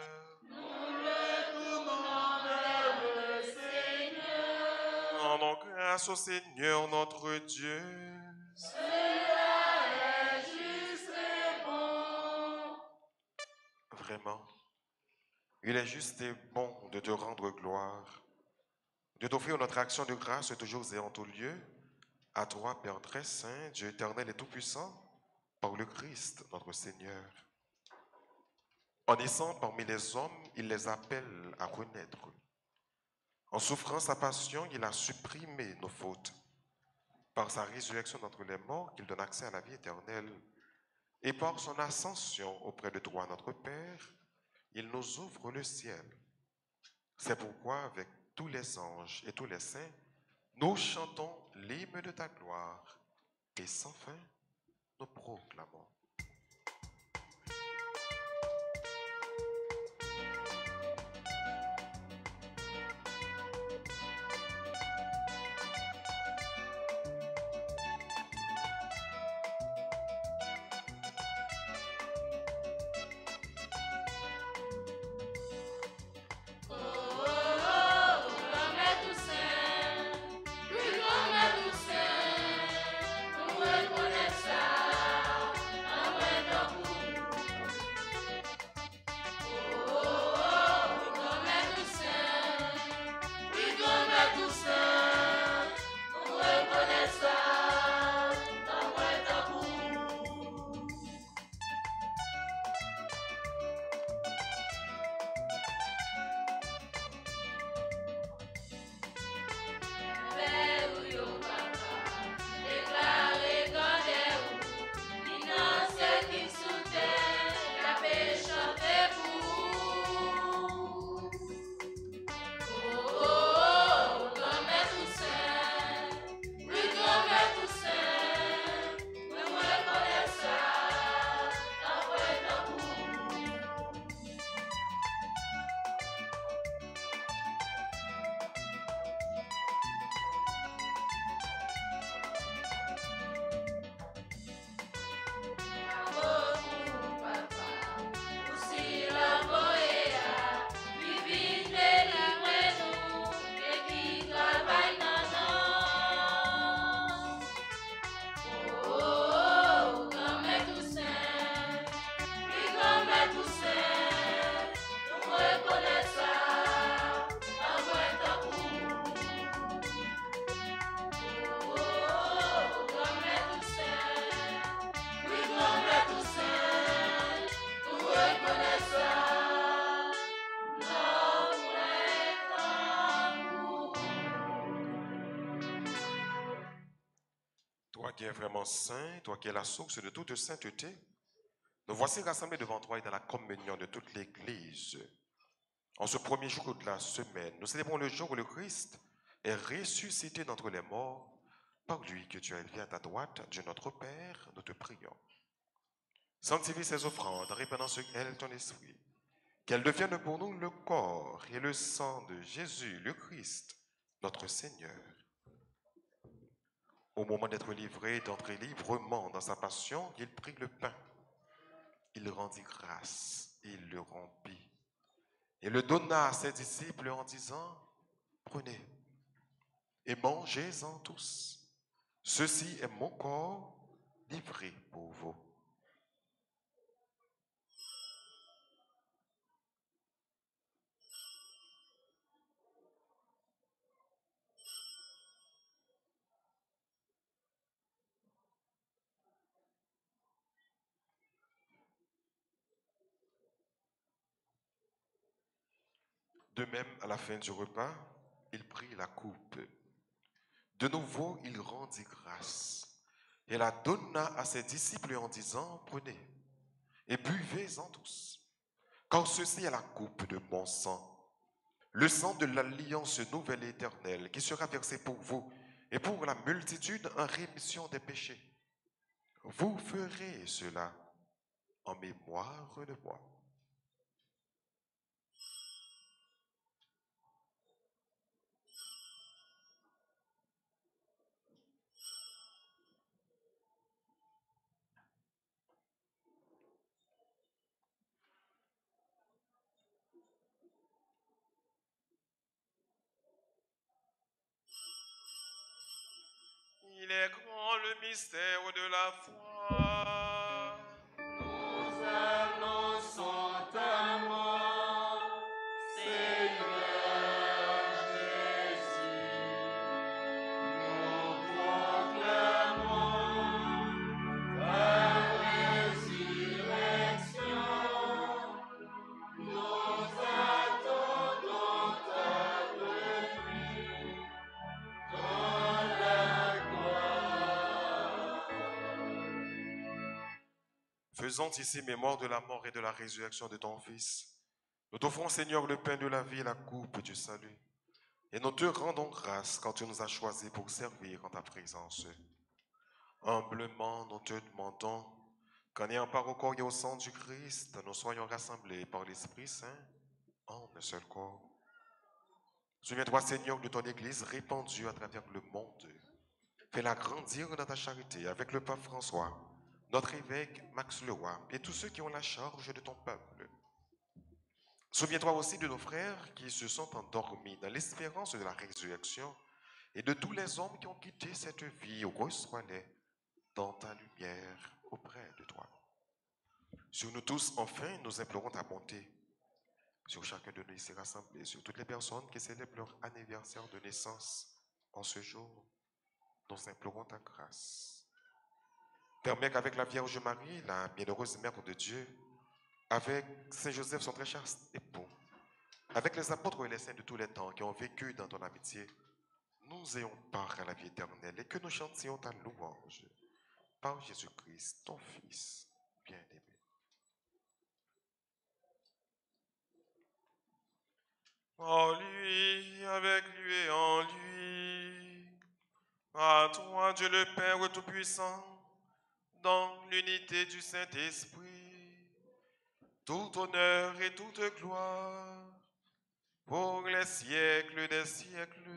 Nous le tournons vers le Seigneur. Rendons grâce au Seigneur notre Dieu. Cela est juste et bon. Vraiment, il est juste et bon de te rendre gloire, de t'offrir notre action de grâce toujours et en tout lieu, à toi, Père très saint, Dieu éternel et tout-puissant, par le Christ, notre Seigneur. En naissant parmi les hommes, il les appelle à renaître. En souffrant sa passion, il a supprimé nos fautes. Par sa résurrection d'entre les morts, qu'il donne accès à la vie éternelle. Et par son ascension auprès de toi, notre Père, il nous ouvre le ciel. C'est pourquoi, avec tous les anges et tous les saints, nous chantons l'hymne de ta gloire. Et sans fin, nous proclamons. qui es vraiment saint, toi qui es la source de toute sainteté, nous voici rassemblés devant toi et dans la communion de toute l'Église. En ce premier jour de la semaine, nous célébrons le jour où le Christ est ressuscité d'entre les morts. Par lui que tu as élevé à ta droite, Dieu notre Père, nous te prions. Sanctifie ces offrandes en répandant sur elles ton esprit, qu'elles deviennent pour nous le corps et le sang de Jésus, le Christ, notre Seigneur. Au moment d'être livré, d'entrer librement dans sa passion, il prit le pain. Il rendit grâce, il le rompit et le donna à ses disciples en disant, prenez et mangez-en tous. Ceci est mon corps livré pour vous. De même, à la fin du repas, il prit la coupe. De nouveau, il rendit grâce et la donna à ses disciples en disant, prenez et buvez-en tous, car ceci est la coupe de mon sang, le sang de l'alliance nouvelle et éternelle qui sera versé pour vous et pour la multitude en rémission des péchés. Vous ferez cela en mémoire de moi. Il est grand le mystère de la foi. Nous annonçons ta mort, Seigneur Jésus. Nous proclamons ta résurrection. Nous attendons ta venue dans la gloire. Faisons ici mémoire de la mort et de la résurrection de ton Fils. Nous t'offrons, Seigneur, le pain de la vie et la coupe du salut. Et nous te rendons grâce quand tu nous as choisis pour servir en ta présence. Humblement, nous te demandons qu'en ayant part au corps et au sang du Christ, nous soyons rassemblés par l'Esprit Saint en un seul corps. Souviens-toi, Seigneur, de ton Église répandue à travers le monde. Fais-la grandir dans ta charité avec le pape François, notre évêque Max Leroy et tous ceux qui ont la charge de ton peuple. Souviens-toi aussi de nos frères qui se sont endormis dans l'espérance de la résurrection et de tous les hommes qui ont quitté cette vie. Reçois-les dans ta lumière auprès de toi. Sur nous tous, enfin, nous implorons ta bonté. Sur chacun de nous ici rassemblés, sur toutes les personnes qui célèbrent leur anniversaire de naissance en ce jour, nous implorons ta grâce. Permets qu'avec la Vierge Marie, la bienheureuse Mère de Dieu, avec Saint Joseph, son très cher époux, avec les apôtres et les saints de tous les temps qui ont vécu dans ton amitié, nous ayons part à la vie éternelle et que nous chantions ta louange par Jésus-Christ, ton Fils bien-aimé. En lui, avec lui et en lui, à toi, Dieu le Père Tout-Puissant, dans l'unité du Saint-Esprit, tout honneur et toute gloire, pour les siècles des siècles.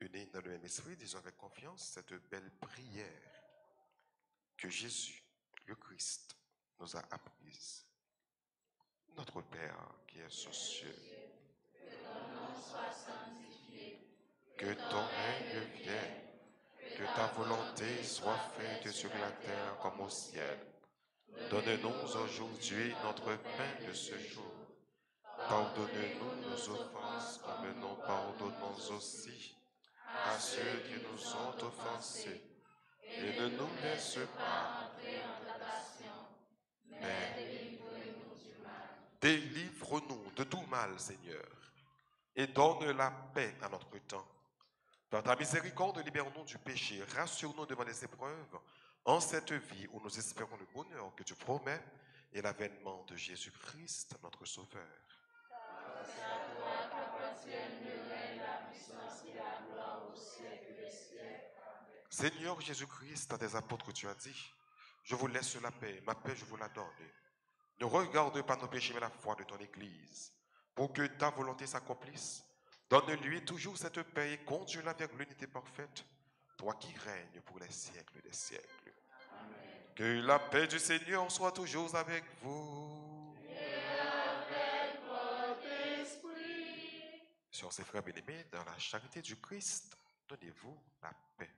Unis dans le même esprit, disons avec confiance cette belle prière que Jésus, le Christ, nous a apprise. Notre Père qui est aux cieux, Que ton nom soit sanctifié, que ton règne vienne, que ta volonté soit faite sur la terre comme au ciel. Donne-nous aujourd'hui notre pain de ce jour. Pardonne-nous nos offenses comme nous pardonnons aussi à ceux qui nous ont offensés. Et ne nous laisse pas entrer en tentation, mais délivre-nous du mal. Délivre-nous de tout mal, Seigneur. et donne la paix à notre temps. Par ta miséricorde, libère-nous du péché, rassure-nous devant les épreuves, en cette vie où nous espérons le bonheur que tu promets et l'avènement de Jésus-Christ, notre Sauveur. C'est à toi qu'appartiennent le règne, la puissance et la gloire au siècle des siècles. Seigneur Jésus-Christ, à tes apôtres, tu as dit, je vous laisse la paix, ma paix je vous la donne. Ne regarde pas nos péchés, mais la foi de ton Église, pour que ta volonté s'accomplisse. Donne-lui toujours cette paix et conduis-la vers l'unité parfaite, toi qui règnes pour les siècles des siècles. Amen. Que la paix du Seigneur soit toujours avec vous. Et avec votre esprit. Sœurs et frères bien-aimés, dans la charité du Christ, donnez-vous la paix.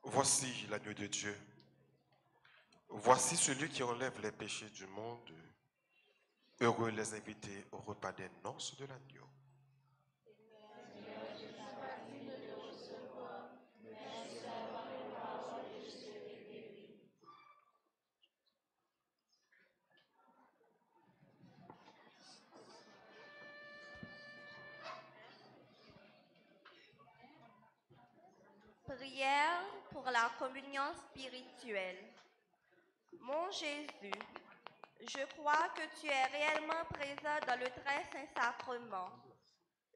Voici l'agneau de Dieu. Voici celui qui enlève les péchés du monde. Heureux les invités au repas des noces de l'agneau. Prière pour la communion spirituelle. Mon Jésus, je crois que tu es réellement présent dans le très saint sacrement.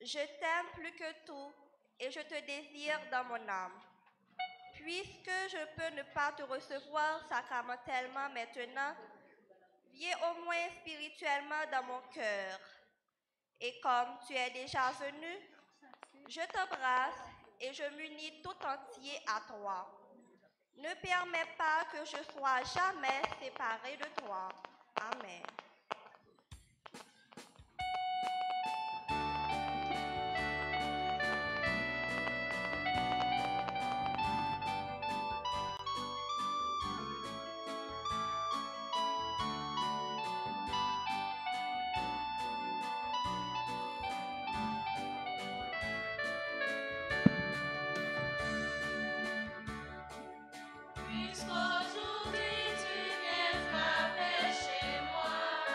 Je t'aime plus que tout et je te désire dans mon âme. Puisque je peux ne pas te recevoir sacramentellement maintenant, viens au moins spirituellement dans mon cœur. Et comme tu es déjà venu, je t'embrasse et je m'unis tout entier à toi. Ne permets pas que je sois jamais séparé de toi. Amen. Puisqu'aujourd'hui tu viens frapper chez moi.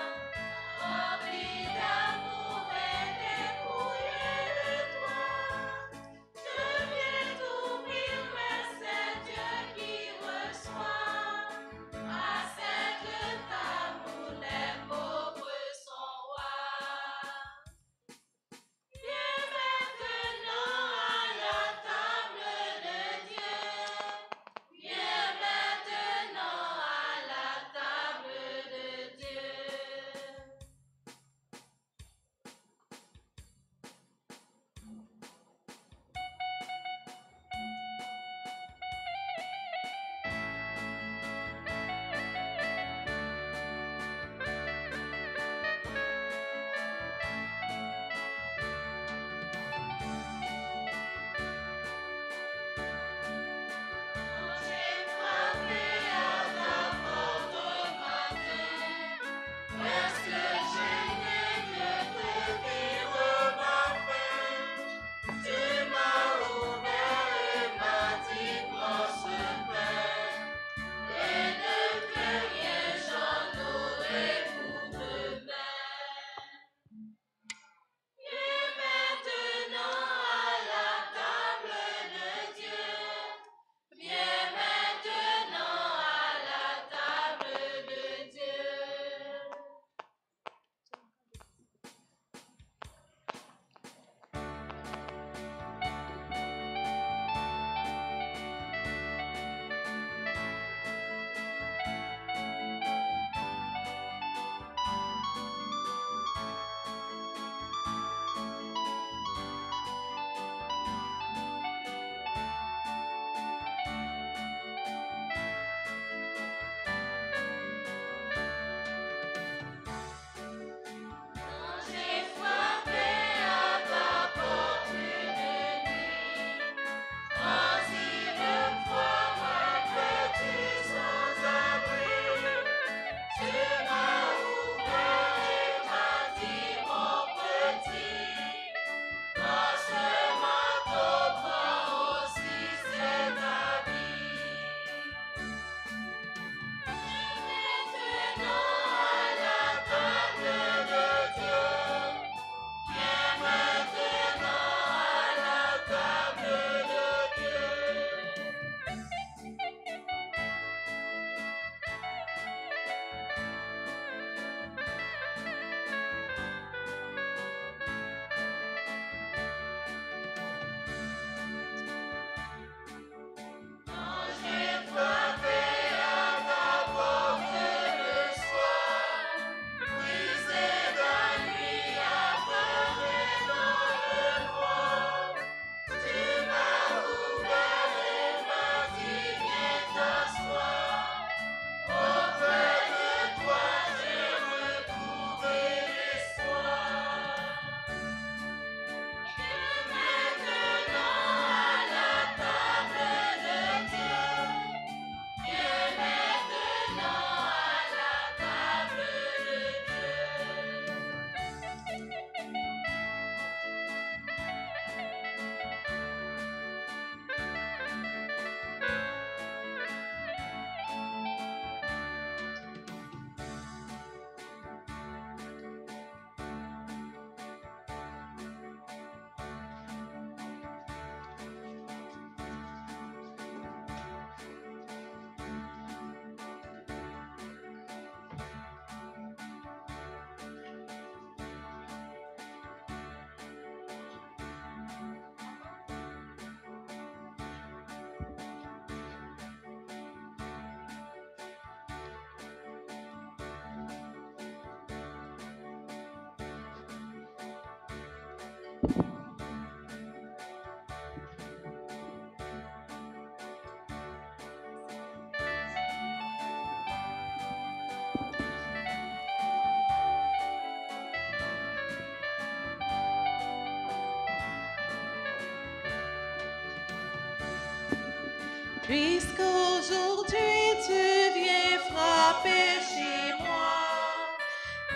Puisqu'aujourd'hui tu viens frapper chez moi,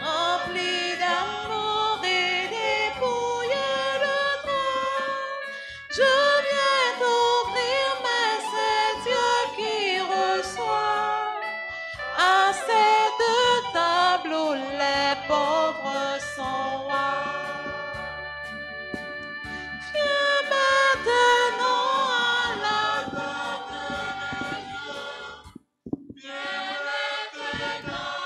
rempli d'amour et dépouillé de toi, je viens t'ouvrir mes Dieu qui reçoit à cette table où les pauvres sont rois. Viens maintenant à la table de Dieu. Viens maintenant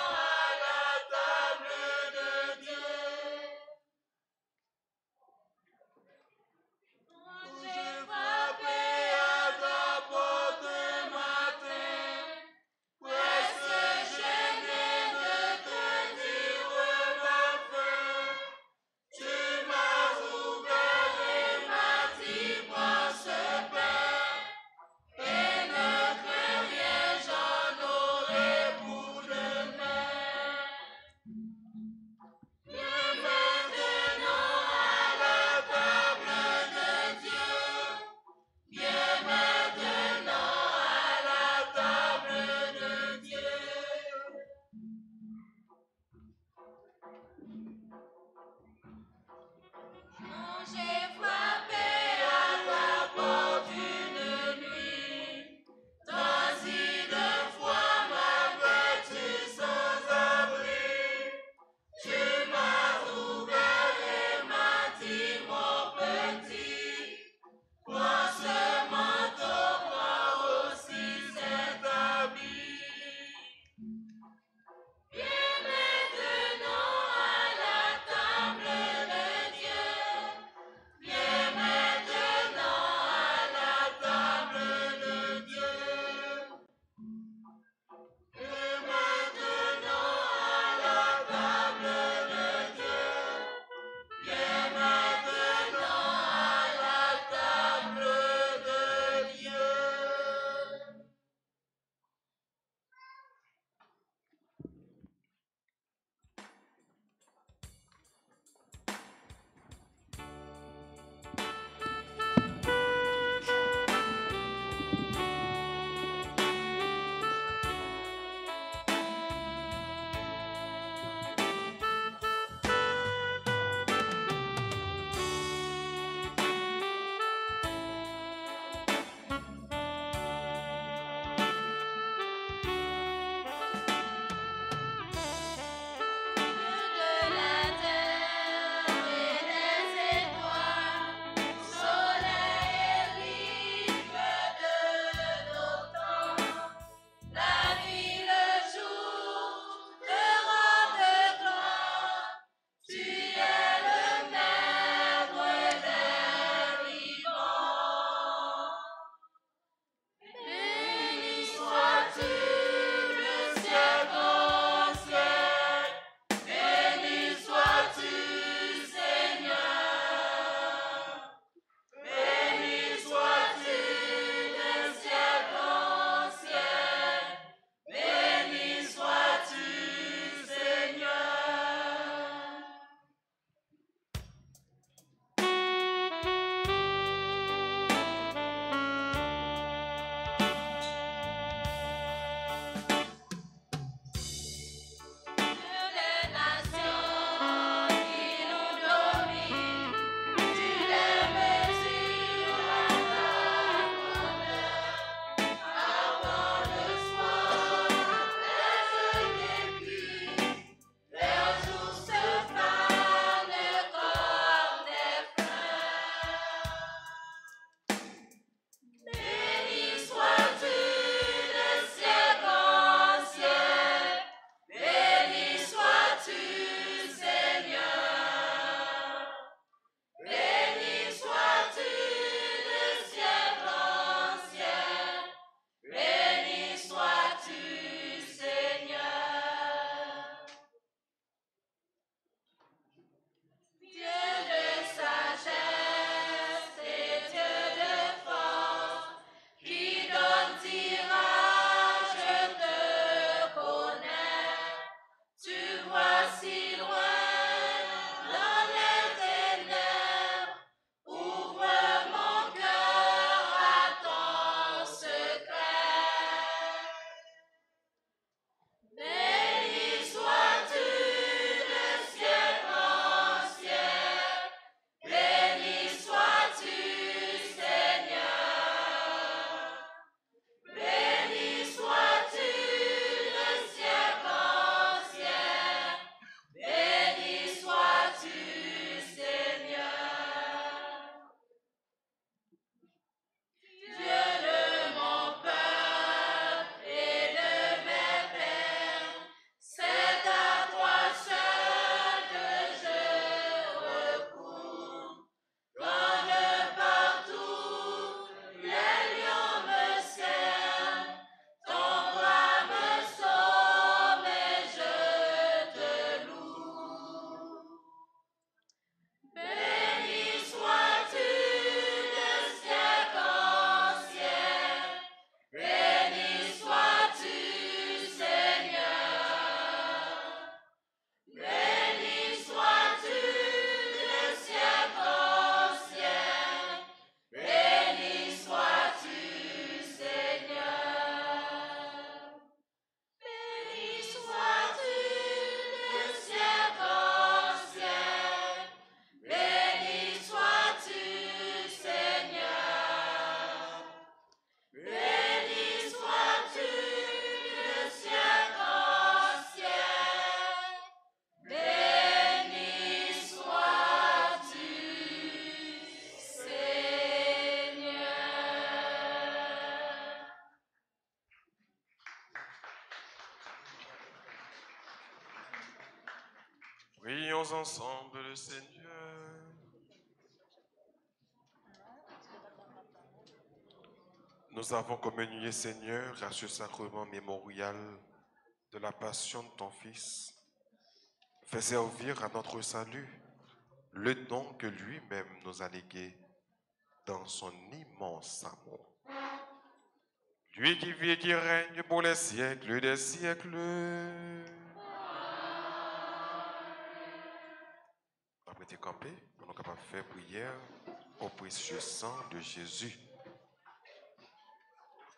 Prions ensemble le Seigneur. Nous avons communié, Seigneur, à ce sacrement mémorial de la passion de ton Fils. Fais servir à notre salut le don que lui-même nous a légué dans son immense amour. Lui qui vit et qui règne pour les siècles des siècles. Après tes campés, nous sommes capables de faire prière au précieux sang de Jésus.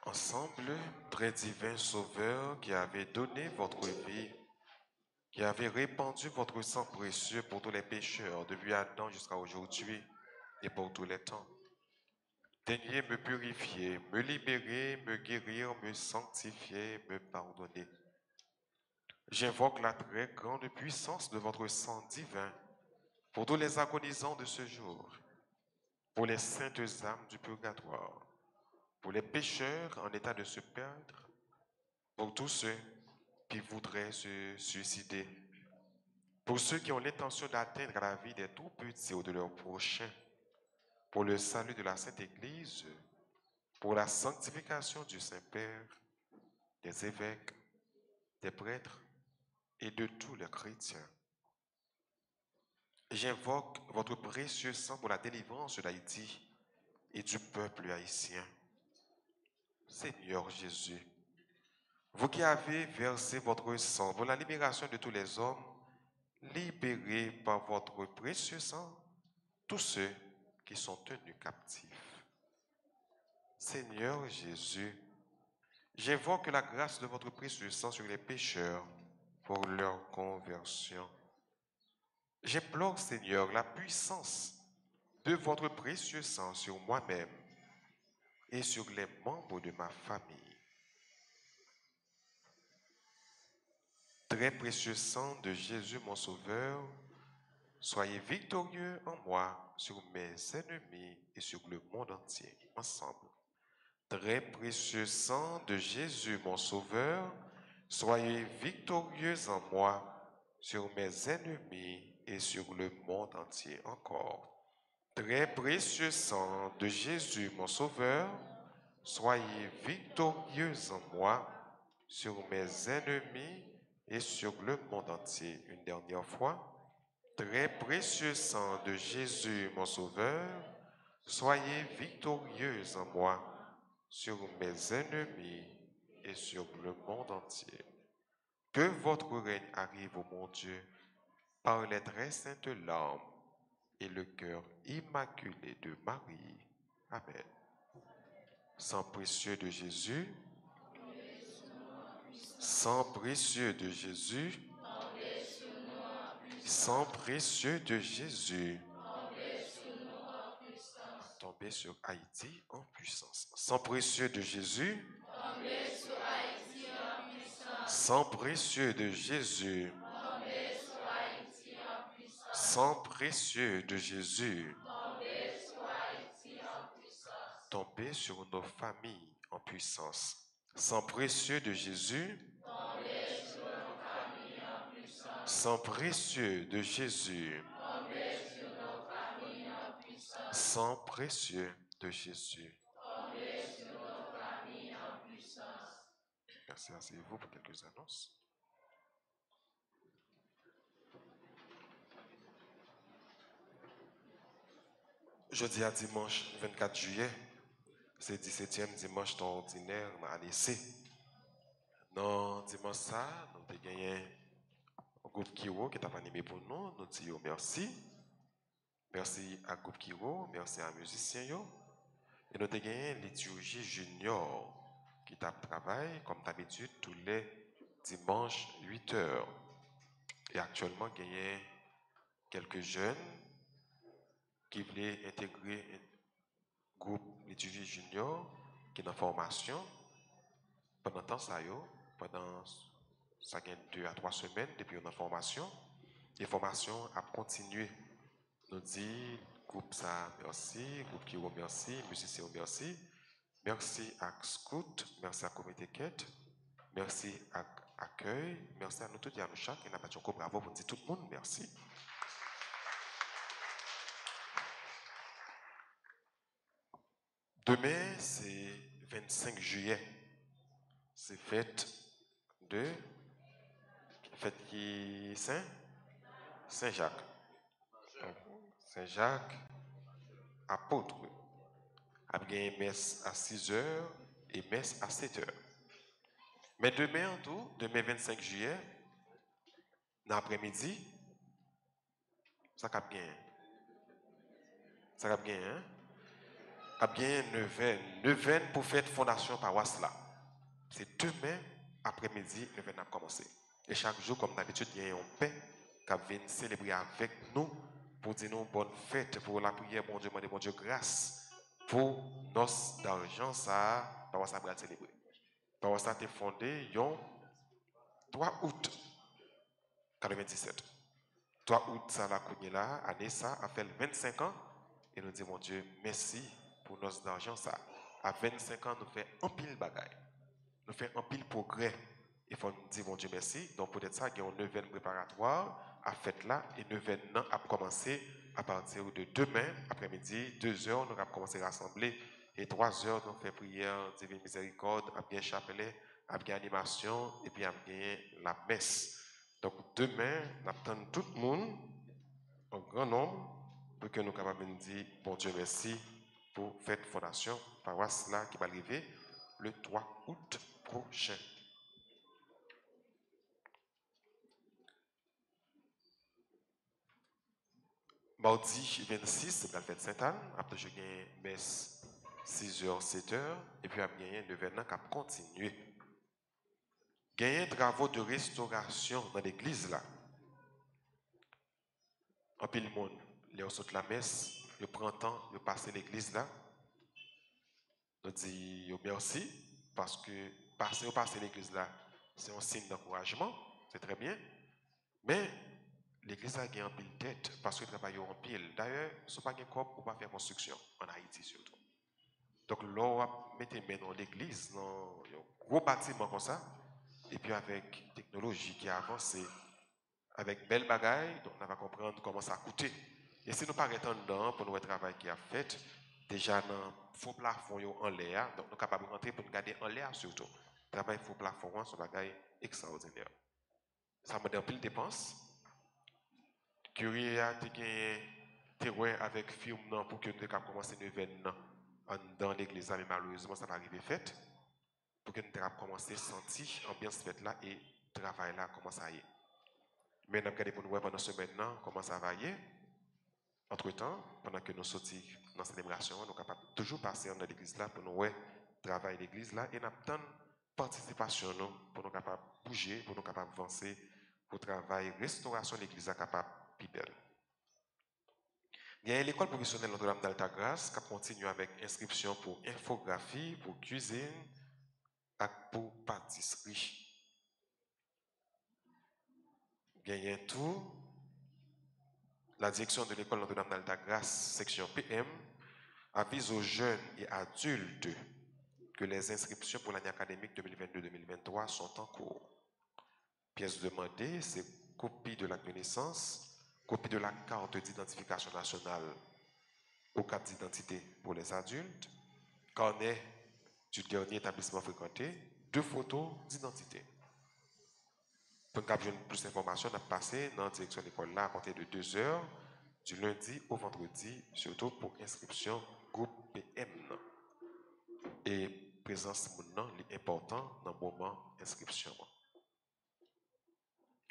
Ensemble, très divin Sauveur qui avez donné votre vie, qui avez répandu votre sang précieux pour tous les pécheurs, depuis Adam jusqu'à aujourd'hui et pour tous les temps. Daignez me purifier, me libérer, me guérir, me sanctifier, me pardonner. J'invoque la très grande puissance de votre sang divin pour tous les agonisants de ce jour, pour les saintes âmes du purgatoire, pour les pécheurs en état de se perdre, pour tous ceux qui voudraient se suicider, pour ceux qui ont l'intention d'atteindre la vie des tout petits ou de leurs prochains, pour le salut de la Sainte Église, pour la sanctification du Saint-Père, des évêques, des prêtres et de tous les chrétiens. J'invoque votre précieux sang pour la délivrance d'Haïti et du peuple haïtien. Seigneur Jésus, vous qui avez versé votre sang pour la libération de tous les hommes, libérez par votre précieux sang tous ceux qui sont tenus captifs. Seigneur Jésus, j'invoque la grâce de votre précieux sang sur les pécheurs pour leur conversion. J'implore, Seigneur, la puissance de votre précieux sang sur moi-même et sur les membres de ma famille. Très précieux sang de Jésus, mon Sauveur, soyez victorieux en moi sur mes ennemis et sur le monde entier, ensemble. Très précieux sang de Jésus, mon Sauveur, soyez victorieux en moi sur mes ennemis et sur le monde entier encore. Très précieux sang de Jésus, mon Sauveur, soyez victorieux en moi sur mes ennemis et sur le monde entier. Une dernière fois. Très précieux sang de Jésus, mon Sauveur, soyez victorieux en moi sur mes ennemis et sur le monde entier. Que votre règne arrive, ô mon Dieu, par les très saintes larmes et le cœur immaculé de Marie. Amen. Sang précieux de Jésus, sang précieux de Jésus, sang précieux de Jésus, tombez sur Haïti en puissance. Sang précieux de Jésus, Tombez sur Haïti en puissance. sang précieux de Jésus, Tombez sur Haïti en puissance. sang précieux de Jésus, Tombez sur Haïti en puissance. tombez sur nos familles en puissance. Sang précieux de Jésus, Tombez sur nos familles en puissance. sang précieux de Jésus, Tombez sur nos familles en puissance. sang précieux de Jésus. Tombez sur nos familles en puissance. Merci, asseyez-vous pour quelques annonces. Jeudi à dimanche 24 juillet, c'est 17e dimanche ton ordinaire à l'essai. Non, dimanche ça, nous avons gagné un groupe Kiro qui t'a animé pour nous. Nous disons merci. Merci à groupe Kiro, merci à musicien. Et nous avons gagné liturgie junior qui t'a travaillé comme d'habitude tous les dimanches 8h. Et actuellement, gagné quelques jeunes qui voulaient intégrer un groupe liturgie junior qui est en formation. Pendant temps, pendant 2 à 3 semaines depuis une formation, et formation a continué. Nous dit groupe ça merci, groupe qui remercie, musicien merci, merci à Scout, merci à Comité Quête, merci à accueil. Merci à nous tous et à nous chaque. Et n'a pas encore bravo pour dire tout le monde. Merci. Demain, c'est 25 juillet. C'est fête qui Saint-Jacques. Saint-Jacques, apôtre. Il y a une messe à 6h et messe à 7h. Mais demain, en tout, demain 25 juillet, dans l'après-midi, ça va bien. Ça va bien, hein? Ça va bien 9h pour faire fondation paroisse là. C'est demain après-midi, 9h a commencé. Et chaque jour, comme d'habitude, il y a un pain qui vient célébrer avec nous pour dire nous bonne fête, pour la prière, bon Dieu, grâce pour nos d'argent, ça, paroisse à célébrer. Paroisse a été fondée le 3 août 1997. 3 août, ça la là, année ça, a fait 25 ans. Et nous disons, mon Dieu, merci pour nos d'argent, ça. À 25 ans, nous faisons un pile bagaille. Nous faisons un pile progrès. Il faut nous dire, mon Dieu, merci. Donc, peut-être ça, il y a un neuvaine préparatoire à fête là. Et neuvaine a commencé à partir de demain, après-midi, 2h, nous avons commencé à rassembler. Et 3h, nous faisons prière, divine miséricorde, à bien chapelet, à bien animation, et puis à bien la messe. Donc, demain, nous attendons tout le monde, un grand nombre, pour que nous soyons capables de dire, bon Dieu, merci pour cette fondation paroisse là qui va arriver le 3 août prochain. Mardi 26, c'est la fête Sainte-Anne. Après, je gagne messe 6h, 7h. Et puis, après, il y a le événement qui a continué. Il y a travaux de restauration dans l'église là. En pile monde, les saute la messe, le printemps, le passer l'église là. Nous disons merci parce que passer l'église là, c'est un signe d'encouragement, c'est très bien. Mais l'église a gagné en pile tête parce que travaille en pile. D'ailleurs, ce n'est pas un corps pour pas faire construction en Haïti surtout. Donc là, on va mettre main dans l'église, dans un gros bâtiment comme ça, et puis avec technologie qui a avancé, avec belle bagaille, donc on va comprendre comment ça a coûté. Et si nous pas restons dedans pour nous travail qui a fait, déjà dans faux plafond en l'air, donc nous sommes capables de rentrer pour nous garder en l'air surtout. Travail faux plafond, c'est un bagaille extraordinaire. Ça me donne plus de dépenses. Curie a été avec film pour que nous puissions commencer le événement dans l'église, mais malheureusement ça va arriver fait. Pour que nous puissions commencer à sentir l'ambiance faite là et le travail là commence à y aller. Mais nous avons regardé pour nous voir pendant ce maintenant comment ça va y aller. Entre-temps, pendant que nous sortons dans la célébration, nous sommes capables de toujours passer dans l'église là pour nous voir travailler l'église là et nous avons participation nous, pour nous capables de bouger, pour nous capables d'avancer, pour travailler restauration de l'église là capable de belle. Il y a l'école professionnelle Notre-Dame d'Altagrace qui continue avec inscription pour infographie, pour cuisine et pour pâtisserie. Il y a tout. La direction de l'école Notre-Dame d'Altagrace, section PM, avise aux jeunes et adultes que les inscriptions pour l'année académique 2022-2023 sont en cours. Pièces demandées, c'est copie de l'acte de naissance, copie de la carte d'identification nationale ou carte d'identité pour les adultes, carnet du dernier établissement fréquenté, 2 photos d'identité. Pour nous avoir plus d'informations, on a passé dans la direction de l'école là à compter de 2h du lundi au vendredi, surtout pour inscription groupe PM. Et présence maintenant est important dans le moment d'inscription.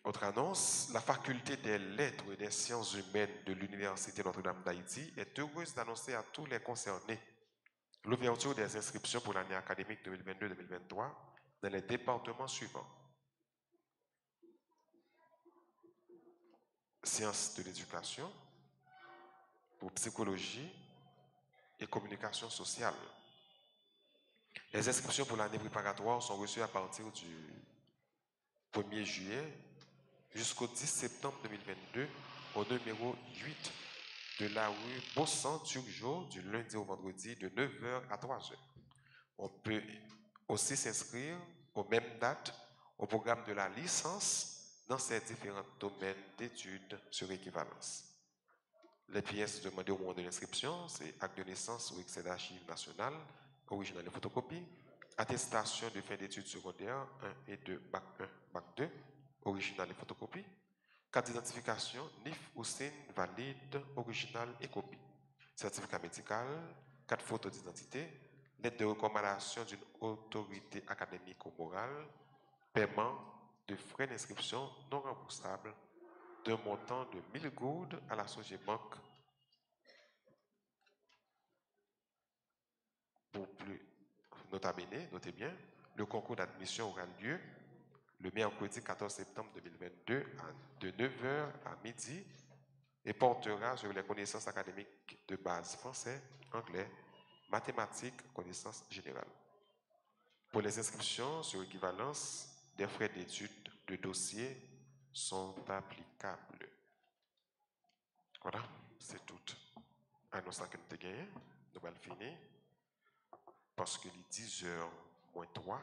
Autre annonce, la faculté des lettres et des sciences humaines de l'Université Notre-Dame d'Haïti est heureuse d'annoncer à tous les concernés l'ouverture des inscriptions pour l'année académique 2022-2023 dans les départements suivants. Sciences de l'éducation, pour psychologie et communication sociale. Les inscriptions pour l'année préparatoire sont reçues à partir du 1er juillet jusqu'au 10 septembre 2022 au numéro 8 de la rue Bossan-Turgeau du lundi au vendredi de 9h à 3h. On peut aussi s'inscrire aux mêmes dates au programme de la licence dans ces différents domaines d'études sur équivalence. Les pièces demandées au moment de l'inscription, c'est acte de naissance ou excès d'archives nationales, original et photocopie, attestation de fin d'études secondaires 1 et 2, bac 1, bac 2, original et photocopie, carte d'identification, NIF ou SIN valide, original et copie, certificat médical, carte photo d'identité, lettre de recommandation d'une autorité académique ou morale, paiement de frais d'inscription non remboursables d'un montant de 1000 gourdes à la Sogebank. Pour plus, nota bene, notez bien, le concours d'admission aura lieu le mercredi 14 septembre 2022 de 9h à midi et portera sur les connaissances académiques de base français, anglais, mathématiques, connaissances générales. Pour les inscriptions sur équivalence, des frais d'études de dossier sont applicables. Voilà, c'est tout. Annonçant que nous avons gagné, nous allons finir. Parce que les 10h moins 3,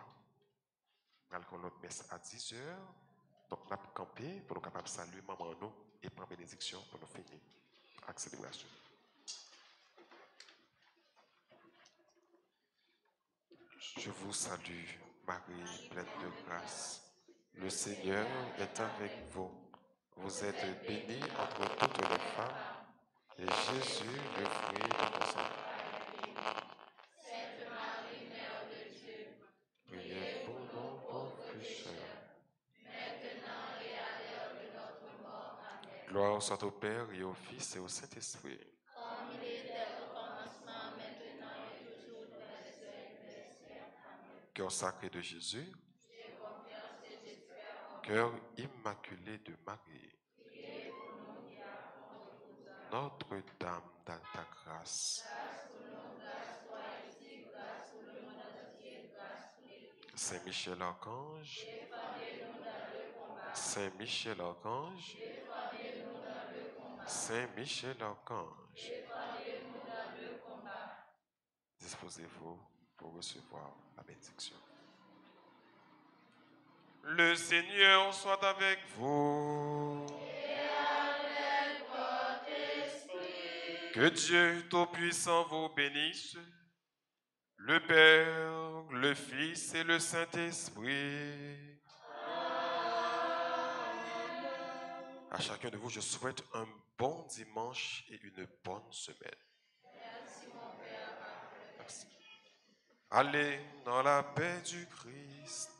nous allons notre messe à 10h. Donc, nous allons camper pour nous capables de saluer maman nous et prendre bénédiction pour nous finir la célébration. Je vous salue, Marie, pleine de grâce. Le Seigneur est avec vous. Vous êtes bénie entre toutes les femmes, et Jésus, le fruit de vos entrailles. Sainte Marie, Mère de Dieu, Priez pour nous pauvres pécheurs, maintenant et à l'heure de notre mort. Amen. gloire soit au Père et au Fils et au Saint-Esprit. Comme il était au commencement, maintenant et toujours, dans les siècles des siècles. Amen. Cœur sacré de Jésus, J'ai confiance et j'espère en cœur immaculé de Marie, prier pour nous qui avons recours à Notre-Dame d'Alta Grâce, grâce pour nous, grâce toi ici, grâce pour le monde entier, grâce pour l'Église. Saint Michel Archange, Défendez-nous dans le combat. Saint Michel Archange, Défendez-nous dans le combat. Saint Michel Archange, Défendez-nous dans le combat. disposez-vous pour recevoir la bénédiction. Le Seigneur soit avec vous. Et avec votre esprit. Que Dieu Tout-Puissant vous bénisse, le Père, le Fils et le Saint-Esprit. À chacun de vous, je souhaite un bon dimanche et une bonne semaine. Merci mon Père. Merci. Allez dans la paix du Christ.